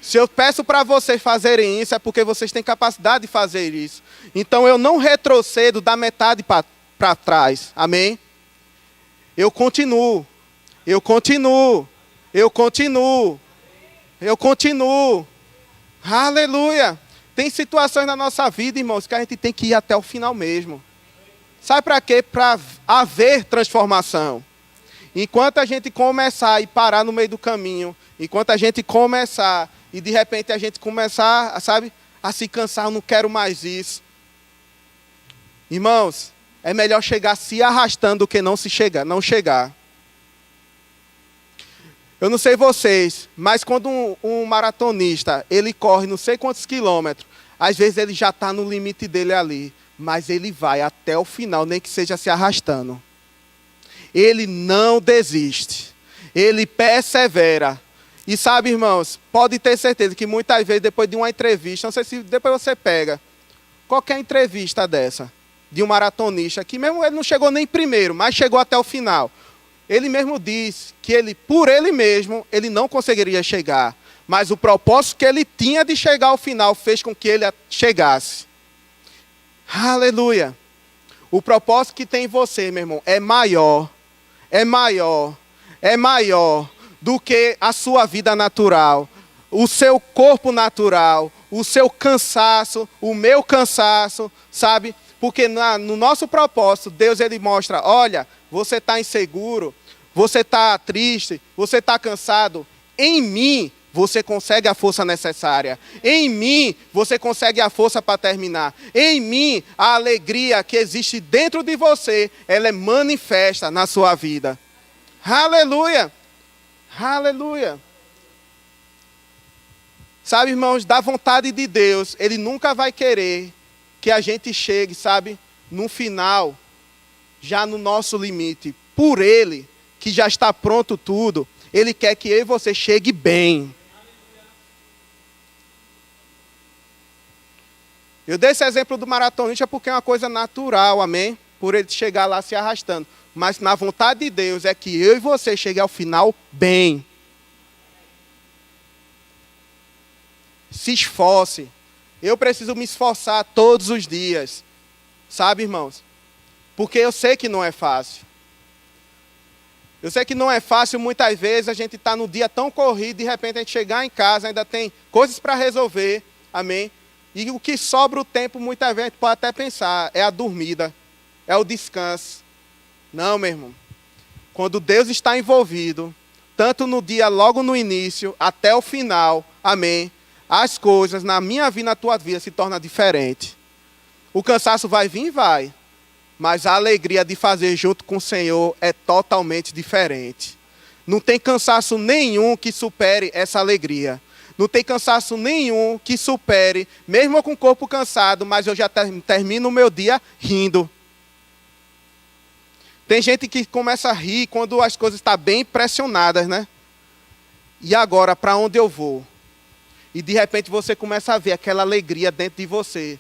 Se eu peço para vocês fazerem isso, é porque vocês têm capacidade de fazer isso. Então eu não retrocedo da metade para trás. Amém? Eu continuo. Eu continuo. Eu continuo. Eu continuo. Aleluia. Tem situações na nossa vida, irmãos, que a gente tem que ir até o final mesmo. Sabe para quê? Para haver transformação. Enquanto a gente começar e parar no meio do caminho, enquanto a gente começar e de repente a gente começar, sabe, a se cansar, eu não quero mais isso. Irmãos, é melhor chegar se arrastando do que não chegar. Eu não sei vocês, mas quando um maratonista, ele corre não sei quantos quilômetros, às vezes ele já está no limite dele ali, mas ele vai até o final, nem que seja se arrastando. Ele não desiste. Ele persevera. E sabe, irmãos, pode ter certeza que muitas vezes, depois de uma entrevista, não sei se depois você pega, qualquer entrevista dessa, de um maratonista, que mesmo ele não chegou nem primeiro, mas chegou até o final. Ele mesmo diz que ele, por ele mesmo, ele não conseguiria chegar. Mas o propósito que ele tinha de chegar ao final fez com que ele chegasse. Aleluia. O propósito que tem em você, meu irmão, é maior do que a sua vida natural, o seu corpo natural, o seu cansaço, o meu cansaço, sabe? Porque no nosso propósito, Deus ele mostra, olha, você está inseguro, você está triste, você está cansado, em mim você consegue a força necessária. Em mim, você consegue a força para terminar. Em mim, a alegria que existe dentro de você, ela é manifesta na sua vida. Aleluia! Aleluia! Sabe, irmãos, da vontade de Deus, Ele nunca vai querer que a gente chegue, sabe, no final, já no nosso limite. Por Ele, que já está pronto tudo, Ele quer que eu e você chegue bem. Eu dei esse exemplo do maratonista porque é uma coisa natural, amém? Por ele chegar lá se arrastando. Mas na vontade de Deus é que eu e você cheguem ao final bem. Se esforce. Eu preciso me esforçar todos os dias. Sabe, irmãos? Porque eu sei que não é fácil. Eu sei que não é fácil, muitas vezes a gente está no dia tão corrido, de repente a gente chegar em casa, ainda tem coisas para resolver, amém? E o que sobra o tempo, muitas vezes a gente pode até pensar, é a dormida, é o descanso. Não, meu irmão. Quando Deus está envolvido, tanto no dia, logo no início, até o final, amém? As coisas na minha vida, na tua vida, se tornam diferentes. O cansaço vai vir? Vai. Mas a alegria de fazer junto com o Senhor é totalmente diferente. Não tem cansaço nenhum que supere essa alegria. Não tem cansaço nenhum que supere, mesmo com o corpo cansado, mas eu já termino o meu dia rindo. Tem gente que começa a rir quando as coisas estão bem pressionadas, né? E agora, para onde eu vou? E de repente você começa a ver aquela alegria dentro de você,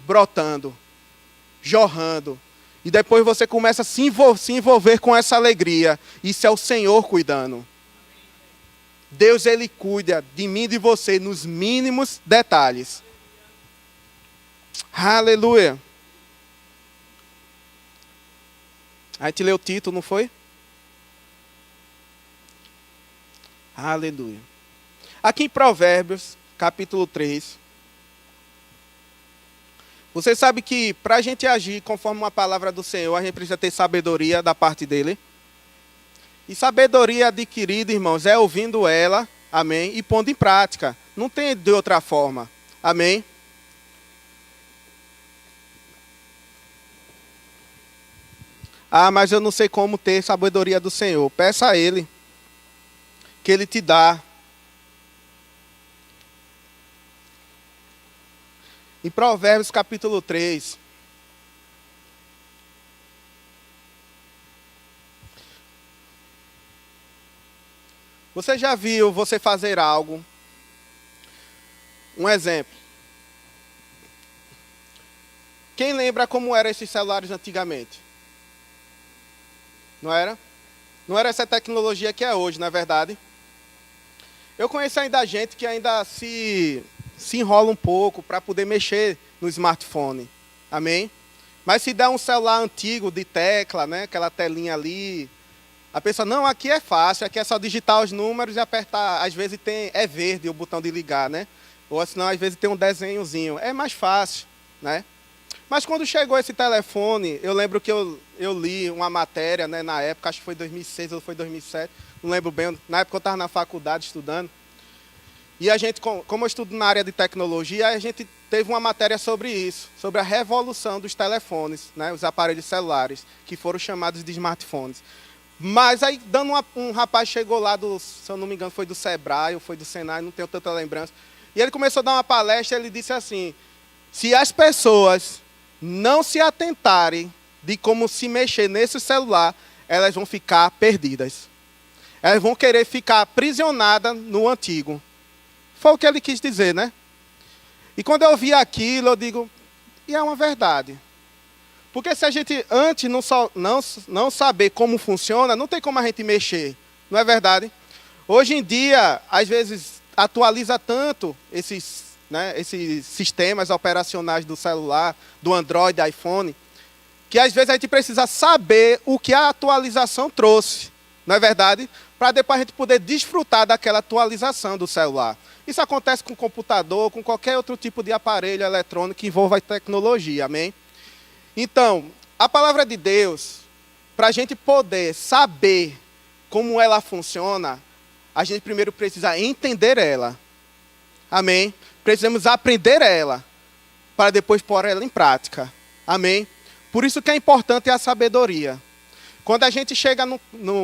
brotando, jorrando. E depois você começa a se envolver com essa alegria. Isso é o Senhor cuidando. Deus, Ele cuida de mim e de você nos mínimos detalhes. Aleluia. A gente leu o título, não foi? Aleluia. Aqui em Provérbios, capítulo 3. Você sabe que para a gente agir conforme uma palavra do Senhor, a gente precisa ter sabedoria da parte dele. E sabedoria adquirida, irmãos, é ouvindo ela, amém, e pondo em prática. Não tem de outra forma, amém. Ah, mas eu não sei como ter sabedoria do Senhor. Peça a Ele, que Ele te dá. Em Provérbios capítulo 3. Você já viu você fazer algo? Um exemplo. Quem lembra como eram esses celulares antigamente? Não era? Não era essa tecnologia que é hoje, não é verdade? Eu conheço ainda gente que ainda se enrola um pouco para poder mexer no smartphone. Amém? Mas se der um celular antigo de tecla, né, aquela telinha ali, a pessoa, não, aqui é fácil, aqui é só digitar os números e apertar. Às vezes é verde o botão de ligar, né? Ou senão, às vezes tem um desenhozinho. É mais fácil, né? Mas quando chegou esse telefone, eu lembro que eu li uma matéria, né, na época, acho que foi 2006 ou foi 2007, não lembro bem, na época eu estava na faculdade estudando. E a gente, como eu estudo na área de tecnologia, a gente teve uma matéria sobre isso, sobre a revolução dos telefones, né, os aparelhos celulares, que foram chamados de smartphones. Mas aí, um rapaz chegou lá, se eu não me engano, foi do Sebrae ou foi do Senai, não tenho tanta lembrança. E ele começou a dar uma palestra e ele disse assim, se as pessoas não se atentarem de como se mexer nesse celular, elas vão ficar perdidas. Elas vão querer ficar aprisionadas no antigo. Foi o que ele quis dizer, né? E quando eu vi aquilo, eu digo, e é uma verdade. Porque se a gente antes não saber como funciona, não tem como a gente mexer. Não é verdade? Hoje em dia, às vezes, atualiza tanto esses sistemas operacionais do celular, do Android, do iPhone, que às vezes a gente precisa saber o que a atualização trouxe. Não é verdade? Para depois a gente poder desfrutar daquela atualização do celular. Isso acontece com o computador, com qualquer outro tipo de aparelho eletrônico que envolva a tecnologia, amém? Então, a palavra de Deus, para a gente poder saber como ela funciona, a gente primeiro precisa entender ela, amém? Precisamos aprender ela, para depois pôr ela em prática, amém? Por isso que é importante a sabedoria. Quando a gente chega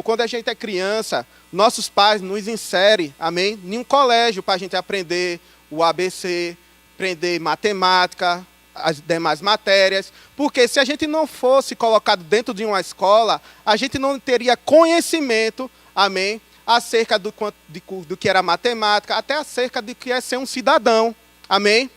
quando a gente é criança, nossos pais nos inserem, amém, em um colégio para a gente aprender o ABC, aprender matemática, as demais matérias. Porque se a gente não fosse colocado dentro de uma escola, a gente não teria conhecimento, amém, acerca do que era matemática, até acerca do que é ser um cidadão, amém?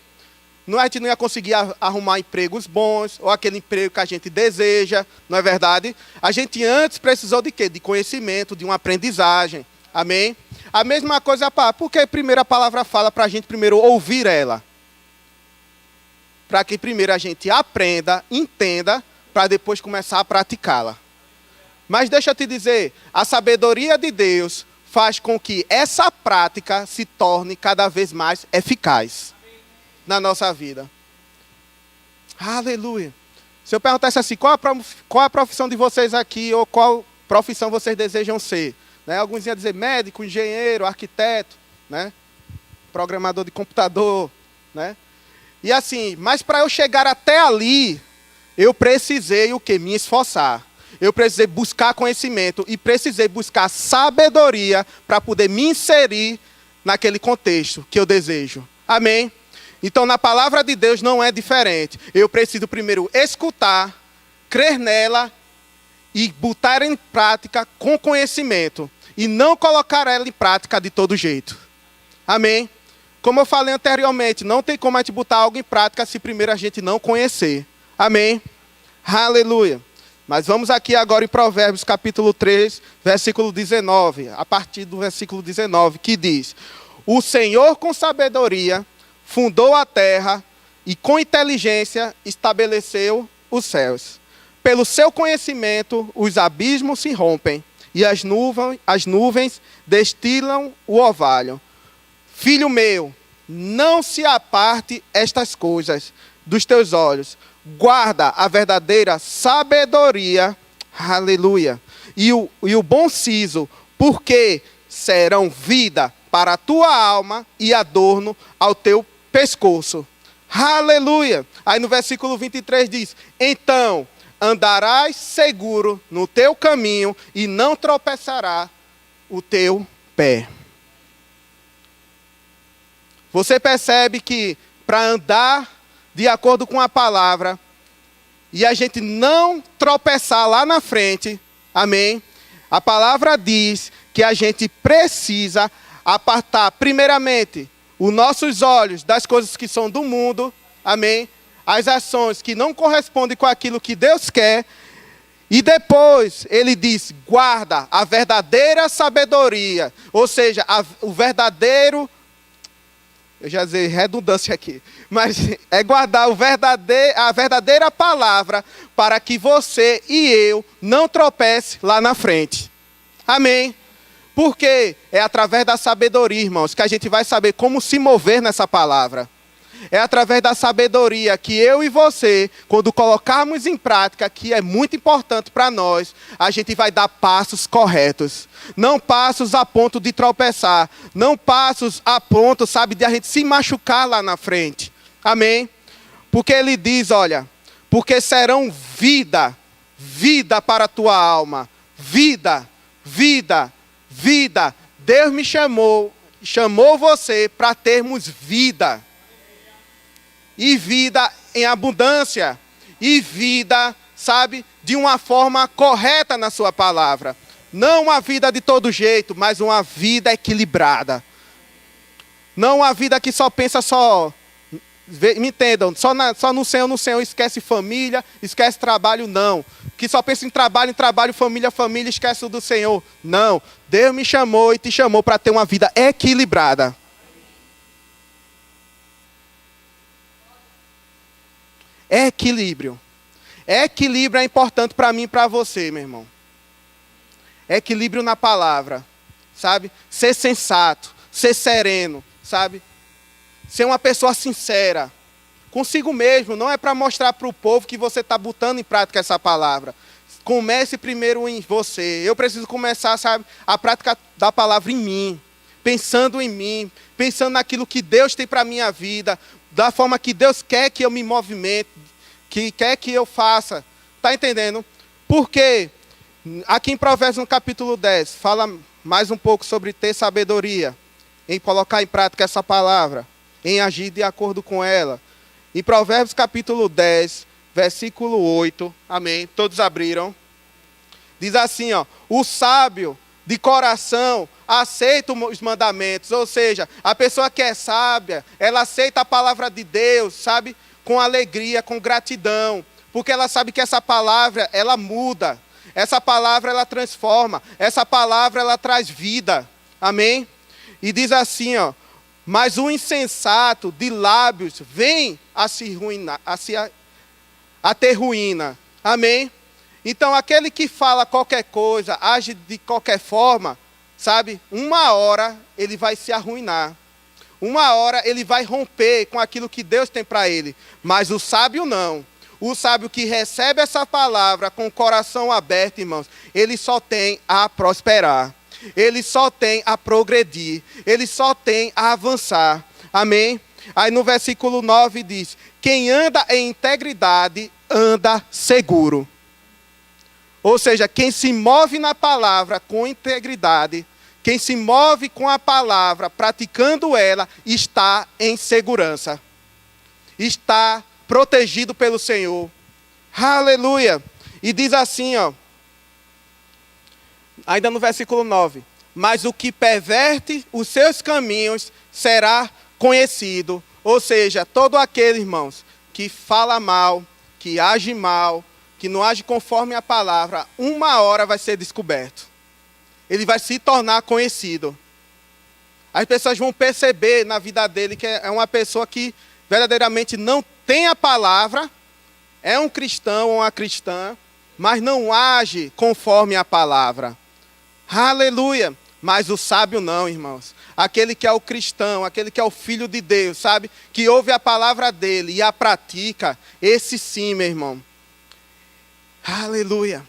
A gente não ia conseguir arrumar empregos bons, ou aquele emprego que a gente deseja, não é verdade? A gente antes precisou de quê? De conhecimento, de uma aprendizagem, amém? A mesma coisa, porque primeiro a palavra fala para a gente primeiro ouvir ela. Para que primeiro a gente aprenda, entenda, para depois começar a praticá-la. Mas deixa eu te dizer, a sabedoria de Deus faz com que essa prática se torne cada vez mais eficaz na nossa vida. Aleluia. Se eu perguntasse assim, qual a profissão de vocês aqui, ou qual profissão vocês desejam ser? Né? Alguns iam dizer médico, engenheiro, arquiteto, né? Programador de computador, né? E assim, mas para eu chegar até ali, eu precisei o quê? Me esforçar. Eu precisei buscar conhecimento e precisei buscar sabedoria para poder me inserir naquele contexto que eu desejo. Amém? Então, na palavra de Deus não é diferente. Eu preciso primeiro escutar, crer nela e botar em prática com conhecimento. E não colocar ela em prática de todo jeito. Amém? Como eu falei anteriormente, não tem como a gente botar algo em prática se primeiro a gente não conhecer. Amém? Aleluia. Mas vamos aqui agora em Provérbios capítulo 3, versículo 19. A partir do versículo 19, que diz: o Senhor com sabedoria fundou a terra e com inteligência estabeleceu os céus. Pelo seu conhecimento, os abismos se rompem e as nuvens destilam o orvalho. Filho meu, não se aparte estas coisas dos teus olhos. Guarda a verdadeira sabedoria, aleluia, e o bom siso, porque serão vida para a tua alma e adorno ao teu pescoço. Aleluia. Aí no versículo 23 diz: então andarás seguro no teu caminho e não tropeçará o teu pé. Você percebe que para andar de acordo com a palavra e a gente não tropeçar lá na frente, amém? A palavra diz que a gente precisa apartar primeiramente os nossos olhos das coisas que são do mundo, amém? As ações que não correspondem com aquilo que Deus quer. E depois ele diz: guarda a verdadeira sabedoria, ou seja, o verdadeiro... eu já disse redundância aqui, mas é guardar a verdadeira palavra para que você e eu não tropece lá na frente. Amém? Porque é através da sabedoria, irmãos, que a gente vai saber como se mover nessa palavra. É através da sabedoria que eu e você, quando colocarmos em prática, que é muito importante para nós, a gente vai dar passos corretos. Não passos a ponto de tropeçar. Não passos a ponto, sabe, de a gente se machucar lá na frente. Amém? Porque ele diz, olha, porque serão vida para a tua alma. Vida. Deus me chamou você para termos vida. E vida em abundância. E vida, sabe, de uma forma correta na sua palavra. Não uma vida de todo jeito, mas uma vida equilibrada. Não uma vida que só pensa me entendam, só no Senhor, esquece família, esquece trabalho, não. Que só pensa em trabalho, família, esquece do Senhor. Não, Deus me chamou e te chamou para ter uma vida equilibrada. Equilíbrio. Equilíbrio é importante para mim e para você, meu irmão. Equilíbrio na palavra, sabe? Ser sensato, ser sereno, sabe? Ser uma pessoa sincera. Consigo mesmo, não é para mostrar para o povo que você está botando em prática essa palavra. Comece primeiro em você. Eu preciso começar, sabe, a prática da palavra em mim. Pensando em mim, pensando naquilo que Deus tem para a minha vida, da forma que Deus quer que eu me movimente, que quer que eu faça. Está entendendo? Porque aqui em Provérbios, no capítulo 10, fala mais um pouco sobre ter sabedoria, em colocar em prática essa palavra, em agir de acordo com ela. Em Provérbios, capítulo 10, versículo 8, amém? Todos abriram. Diz assim, ó, o sábio de coração aceita os mandamentos, ou seja, a pessoa que é sábia, ela aceita a palavra de Deus, sabe? Com alegria, com gratidão, porque ela sabe que essa palavra, ela muda, essa palavra, ela transforma, essa palavra, ela traz vida, amém? E diz assim, ó, mas o insensato de lábios vem a se ruinar, a ter ruína, amém? Então, aquele que fala qualquer coisa, age de qualquer forma, sabe? Uma hora ele vai se arruinar. Uma hora ele vai romper com aquilo que Deus tem para ele. Mas o sábio não. O sábio que recebe essa palavra com o coração aberto, irmãos, ele só tem a prosperar. Ele só tem a progredir. Ele só tem a avançar. Amém? Aí no versículo 9 diz, quem anda em integridade, anda seguro. Ou seja, quem se move na palavra com integridade, quem se move com a palavra, praticando ela, está em segurança. Está protegido pelo Senhor. Aleluia! E diz assim, ó, ainda no versículo 9, mas o que perverte os seus caminhos será conhecido. Ou seja, todo aquele, irmãos, que fala mal, que age mal, que não age conforme a palavra, uma hora vai ser descoberto. Ele vai se tornar conhecido. As pessoas vão perceber na vida dele que é uma pessoa que verdadeiramente não tem a palavra, é um cristão ou uma cristã, mas não age conforme a palavra. Aleluia! Mas o sábio não, irmãos. Aquele que é o cristão, aquele que é o filho de Deus, sabe? Que ouve a palavra dele e a pratica, esse sim, meu irmão. Aleluia.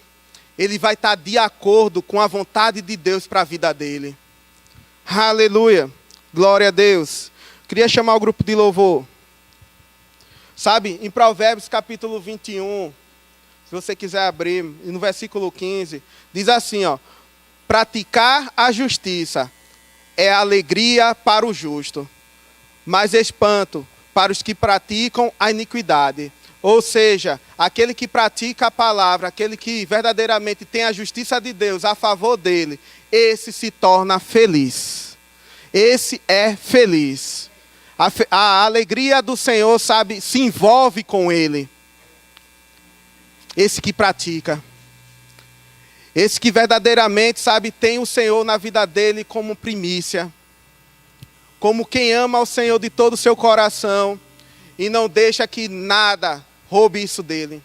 Ele vai estar de acordo com a vontade de Deus para a vida dele. Aleluia. Glória a Deus. Queria chamar o grupo de louvor. Sabe, em Provérbios capítulo 21, se você quiser abrir, no versículo 15, diz assim, ó, praticar a justiça é alegria para o justo, mas espanto para os que praticam a iniquidade. Ou seja, aquele que pratica a palavra, aquele que verdadeiramente tem a justiça de Deus a favor dele, esse se torna feliz. Esse é feliz. A alegria do Senhor, sabe, se envolve com ele. Esse que pratica. Esse que verdadeiramente, sabe, tem o Senhor na vida dele como primícia, como quem ama ao Senhor de todo o seu coração e não deixa que nada roube isso dele.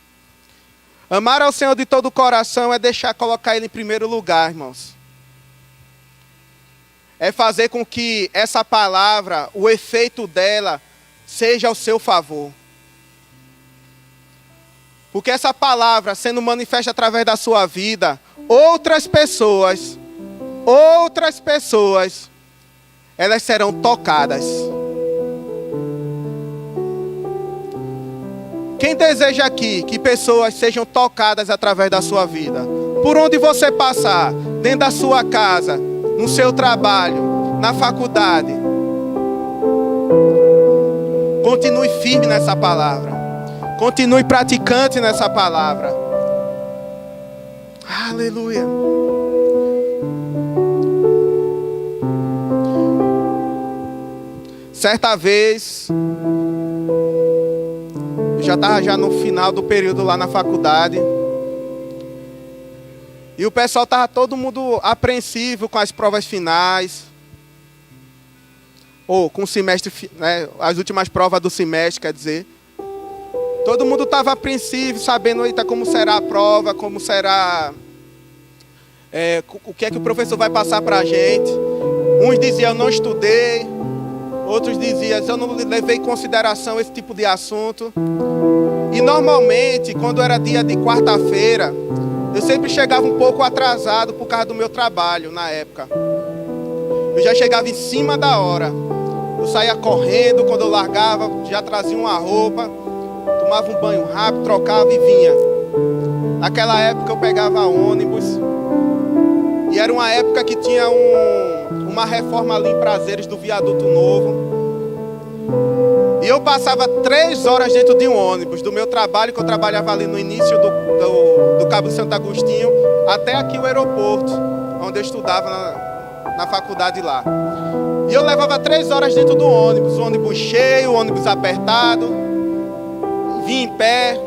Amar ao Senhor de todo o coração é colocar Ele em primeiro lugar, irmãos. É fazer com que essa palavra, o efeito dela, seja ao seu favor. Porque essa palavra, sendo manifesta através da sua vida, outras pessoas, elas serão tocadas. Quem deseja aqui que pessoas sejam tocadas através da sua vida? Por onde você passar, dentro da sua casa, no seu trabalho, na faculdade, continue firme nessa palavra. Continue praticante nessa palavra. Aleluia. Certa vez, eu já estava no final do período lá na faculdade. E o pessoal estava todo mundo apreensivo com as provas finais. Ou com o semestre, né, as últimas provas do semestre, quer dizer. Todo mundo estava apreensivo, sabendo eita, como será a prova, como será... o que é que o professor vai passar para a gente. Uns diziam, eu não estudei. Outros diziam, eu não levei em consideração esse tipo de assunto. E normalmente, quando era dia de quarta-feira, eu sempre chegava um pouco atrasado por causa do meu trabalho na época. Eu já chegava em cima da hora. Eu saía correndo, quando eu largava, já trazia uma roupa, tomava um banho rápido, trocava e vinha. Naquela época eu pegava ônibus. E era uma época que tinha uma reforma ali em Prazeres do Viaduto Novo. E eu passava 3 horas dentro de um ônibus, do meu trabalho, que eu trabalhava ali no início do Cabo de Santo Agostinho, até aqui o aeroporto, onde eu estudava na faculdade lá. E eu levava 3 horas dentro do ônibus, o ônibus cheio, o ônibus apertado, vinha em pé,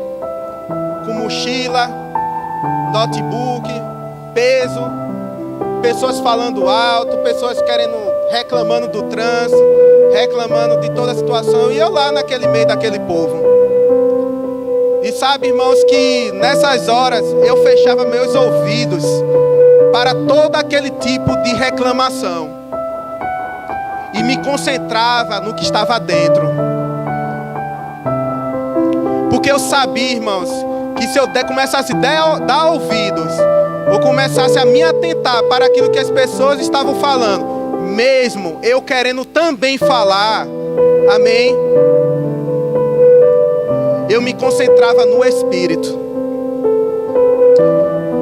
com mochila, notebook, peso, pessoas falando alto, pessoas reclamando do trânsito, reclamando de toda a situação, e eu lá naquele meio daquele povo. E sabe, irmãos, que nessas horas eu fechava meus ouvidos para todo aquele tipo de reclamação e me concentrava no que estava dentro. Porque eu sabia, irmãos, que se eu começasse a dar ouvidos, ou começasse a me atentar para aquilo que as pessoas estavam falando, mesmo eu querendo também falar, amém? Eu me concentrava no Espírito.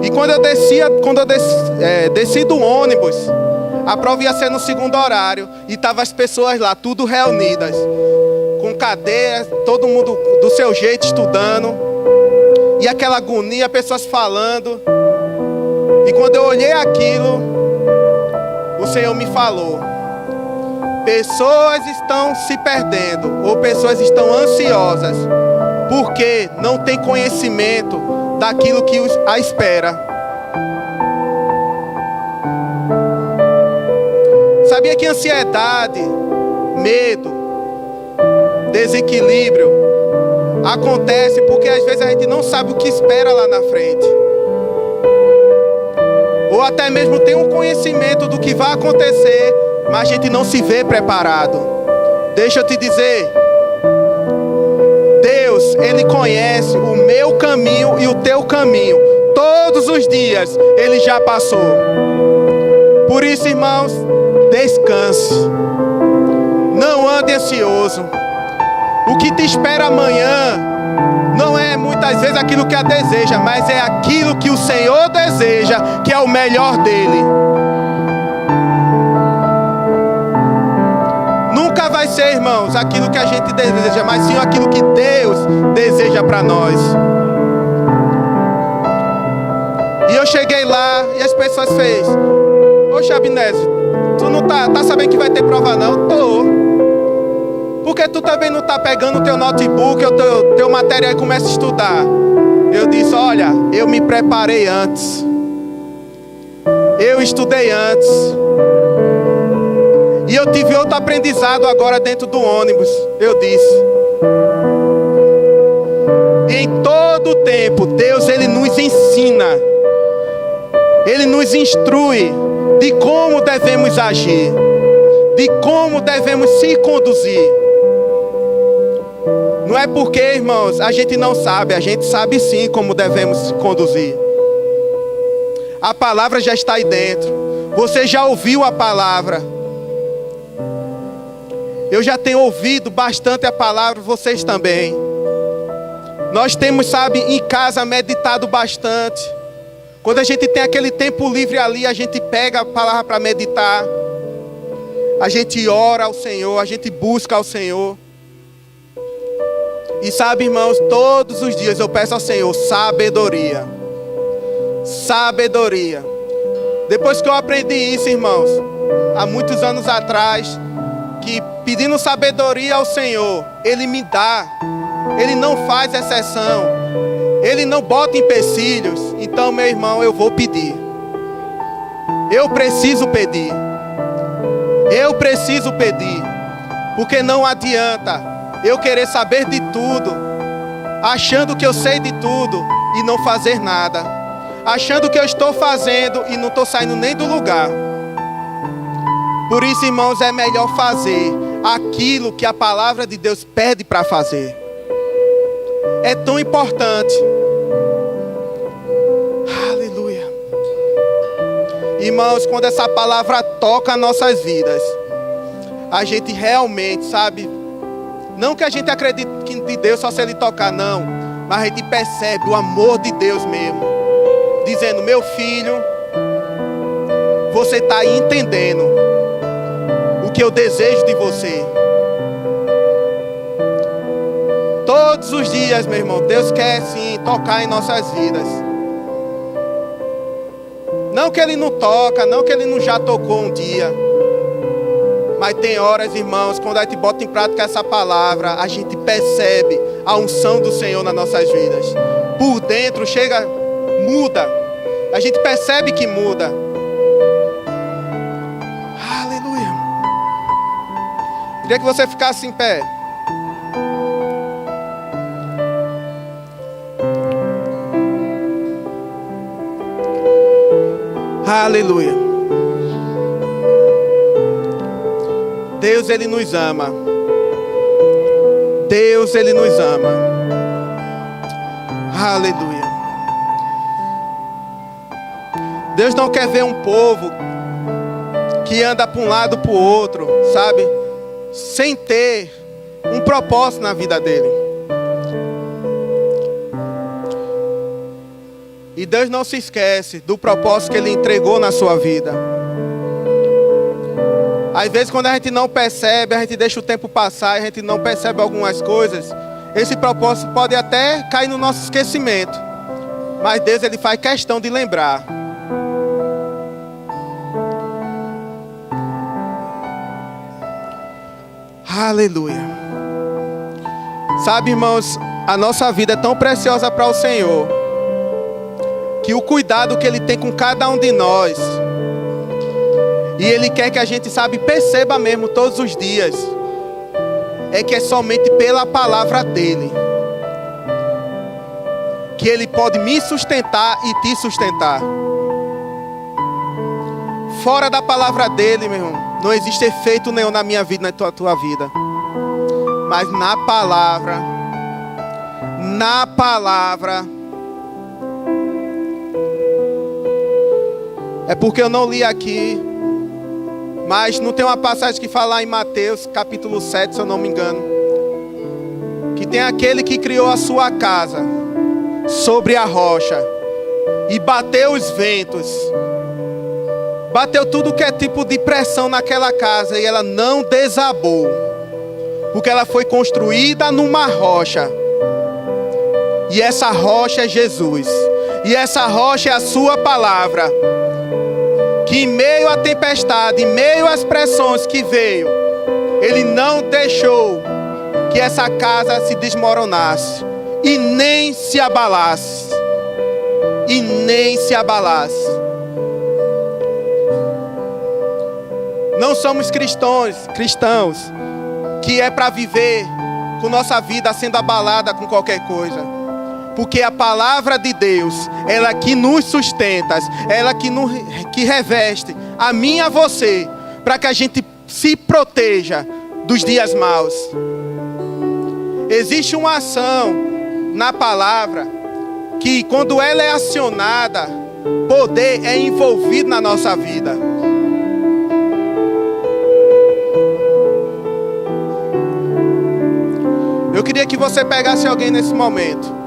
E quando eu desci do ônibus, a prova ia ser no segundo horário, e estavam as pessoas lá, tudo reunidas, com cadeiras, todo mundo do seu jeito estudando, e aquela agonia, pessoas falando. E quando eu olhei aquilo, o Senhor me falou: pessoas estão se perdendo, ou pessoas estão ansiosas, porque não tem conhecimento daquilo que a espera. Sabia que ansiedade, medo, desequilíbrio acontece porque às vezes a gente não sabe o que espera lá na frente. Ou até mesmo tem um conhecimento do que vai acontecer, mas a gente não se vê preparado. Deixa eu te dizer, Deus, Ele conhece o meu caminho e o teu caminho. Todos os dias Ele já passou. Por isso, irmãos, descanse. Não ande ansioso. O que te espera amanhã não é muitas vezes aquilo que a deseja, mas é aquilo que o Senhor deseja, que é o melhor dele. Nunca vai ser, irmãos, aquilo que a gente deseja, mas sim aquilo que Deus deseja para nós. E eu cheguei lá e as pessoas fez: Poxa, Abnésio, tu não tá sabendo que vai ter prova não? Tô. Porque tu também não está pegando o teu notebook, o teu material e começa a estudar. Eu disse: olha, eu me preparei antes. Eu estudei antes. E eu tive outro aprendizado agora dentro do ônibus. Eu disse: em todo tempo, Deus, Ele nos ensina, Ele nos instrui de como devemos agir, de como devemos se conduzir. Não é porque, irmãos, a gente não sabe, a gente sabe sim como devemos se conduzir. A palavra já está aí dentro. Você já ouviu a palavra. Eu já tenho ouvido bastante a palavra, vocês também. Nós temos, sabe, em casa meditado bastante. Quando a gente tem aquele tempo livre ali, a gente pega a palavra para meditar. A gente ora ao Senhor, a gente busca ao Senhor. E sabe, irmãos, todos os dias eu peço ao Senhor sabedoria. Sabedoria. Depois que eu aprendi isso, irmãos, há muitos anos atrás, que pedindo sabedoria ao Senhor, Ele me dá. Ele não faz exceção. Ele não bota empecilhos. Então, meu irmão, eu vou pedir. Eu preciso pedir. Eu preciso pedir. Porque não adianta eu querer saber de tudo, achando que eu sei de tudo e não fazer nada, achando que eu estou fazendo e não estou saindo nem do lugar. Por isso, irmãos, é melhor fazer aquilo que a palavra de Deus pede para fazer. É tão importante. Aleluia. Irmãos, quando essa palavra toca nossas vidas, a gente realmente, sabe, não que a gente acredite de Deus só se Ele tocar, não. Mas a gente percebe o amor de Deus mesmo. Dizendo: meu filho, você está entendendo o que eu desejo de você. Todos os dias, meu irmão, Deus quer sim tocar em nossas vidas. Não que Ele não toca, não que Ele não já tocou um dia. Mas tem horas, irmãos, quando a gente bota em prática essa palavra, a gente percebe a unção do Senhor nas nossas vidas. Por dentro chega, muda. A gente percebe que muda. Aleluia. Queria que você ficasse em pé. Aleluia. Deus, Ele nos ama. Deus, Ele nos ama. Aleluia. Deus não quer ver um povo que anda para um lado para o outro, sabe? Sem ter um propósito na vida dele. E Deus não se esquece do propósito que Ele entregou na sua vida. Às vezes, quando a gente não percebe, a gente deixa o tempo passar, a gente não percebe algumas coisas, esse propósito pode até cair no nosso esquecimento. Mas Deus, Ele faz questão de lembrar. Aleluia. Sabe, irmãos, a nossa vida é tão preciosa para o Senhor, que o cuidado que Ele tem com cada um de nós, e Ele quer que a gente, sabe, perceba mesmo todos os dias, é que é somente pela palavra dEle que Ele pode me sustentar e te sustentar. Fora da palavra dEle, meu irmão, não existe efeito nenhum na minha vida, na tua vida. Mas na palavra, é porque eu não li aqui, mas não tem uma passagem que fala em Mateus capítulo 7, se eu não me engano, que tem aquele que criou a sua casa sobre a rocha e bateu os ventos, bateu tudo que é tipo de pressão naquela casa, e ela não desabou, porque ela foi construída numa rocha. E essa rocha é Jesus. E essa rocha é a sua palavra, que em meio à tempestade, em meio às pressões que veio, Ele não deixou que essa casa se desmoronasse e nem se abalasse. E nem se abalasse. Não somos cristãos que é para viver com nossa vida sendo abalada com qualquer coisa. Porque a palavra de Deus, ela que nos sustenta, ela que reveste a mim e a você, para que a gente se proteja dos dias maus. Existe uma ação na palavra que, quando ela é acionada, poder é envolvido na nossa vida. Eu queria que você pegasse alguém nesse momento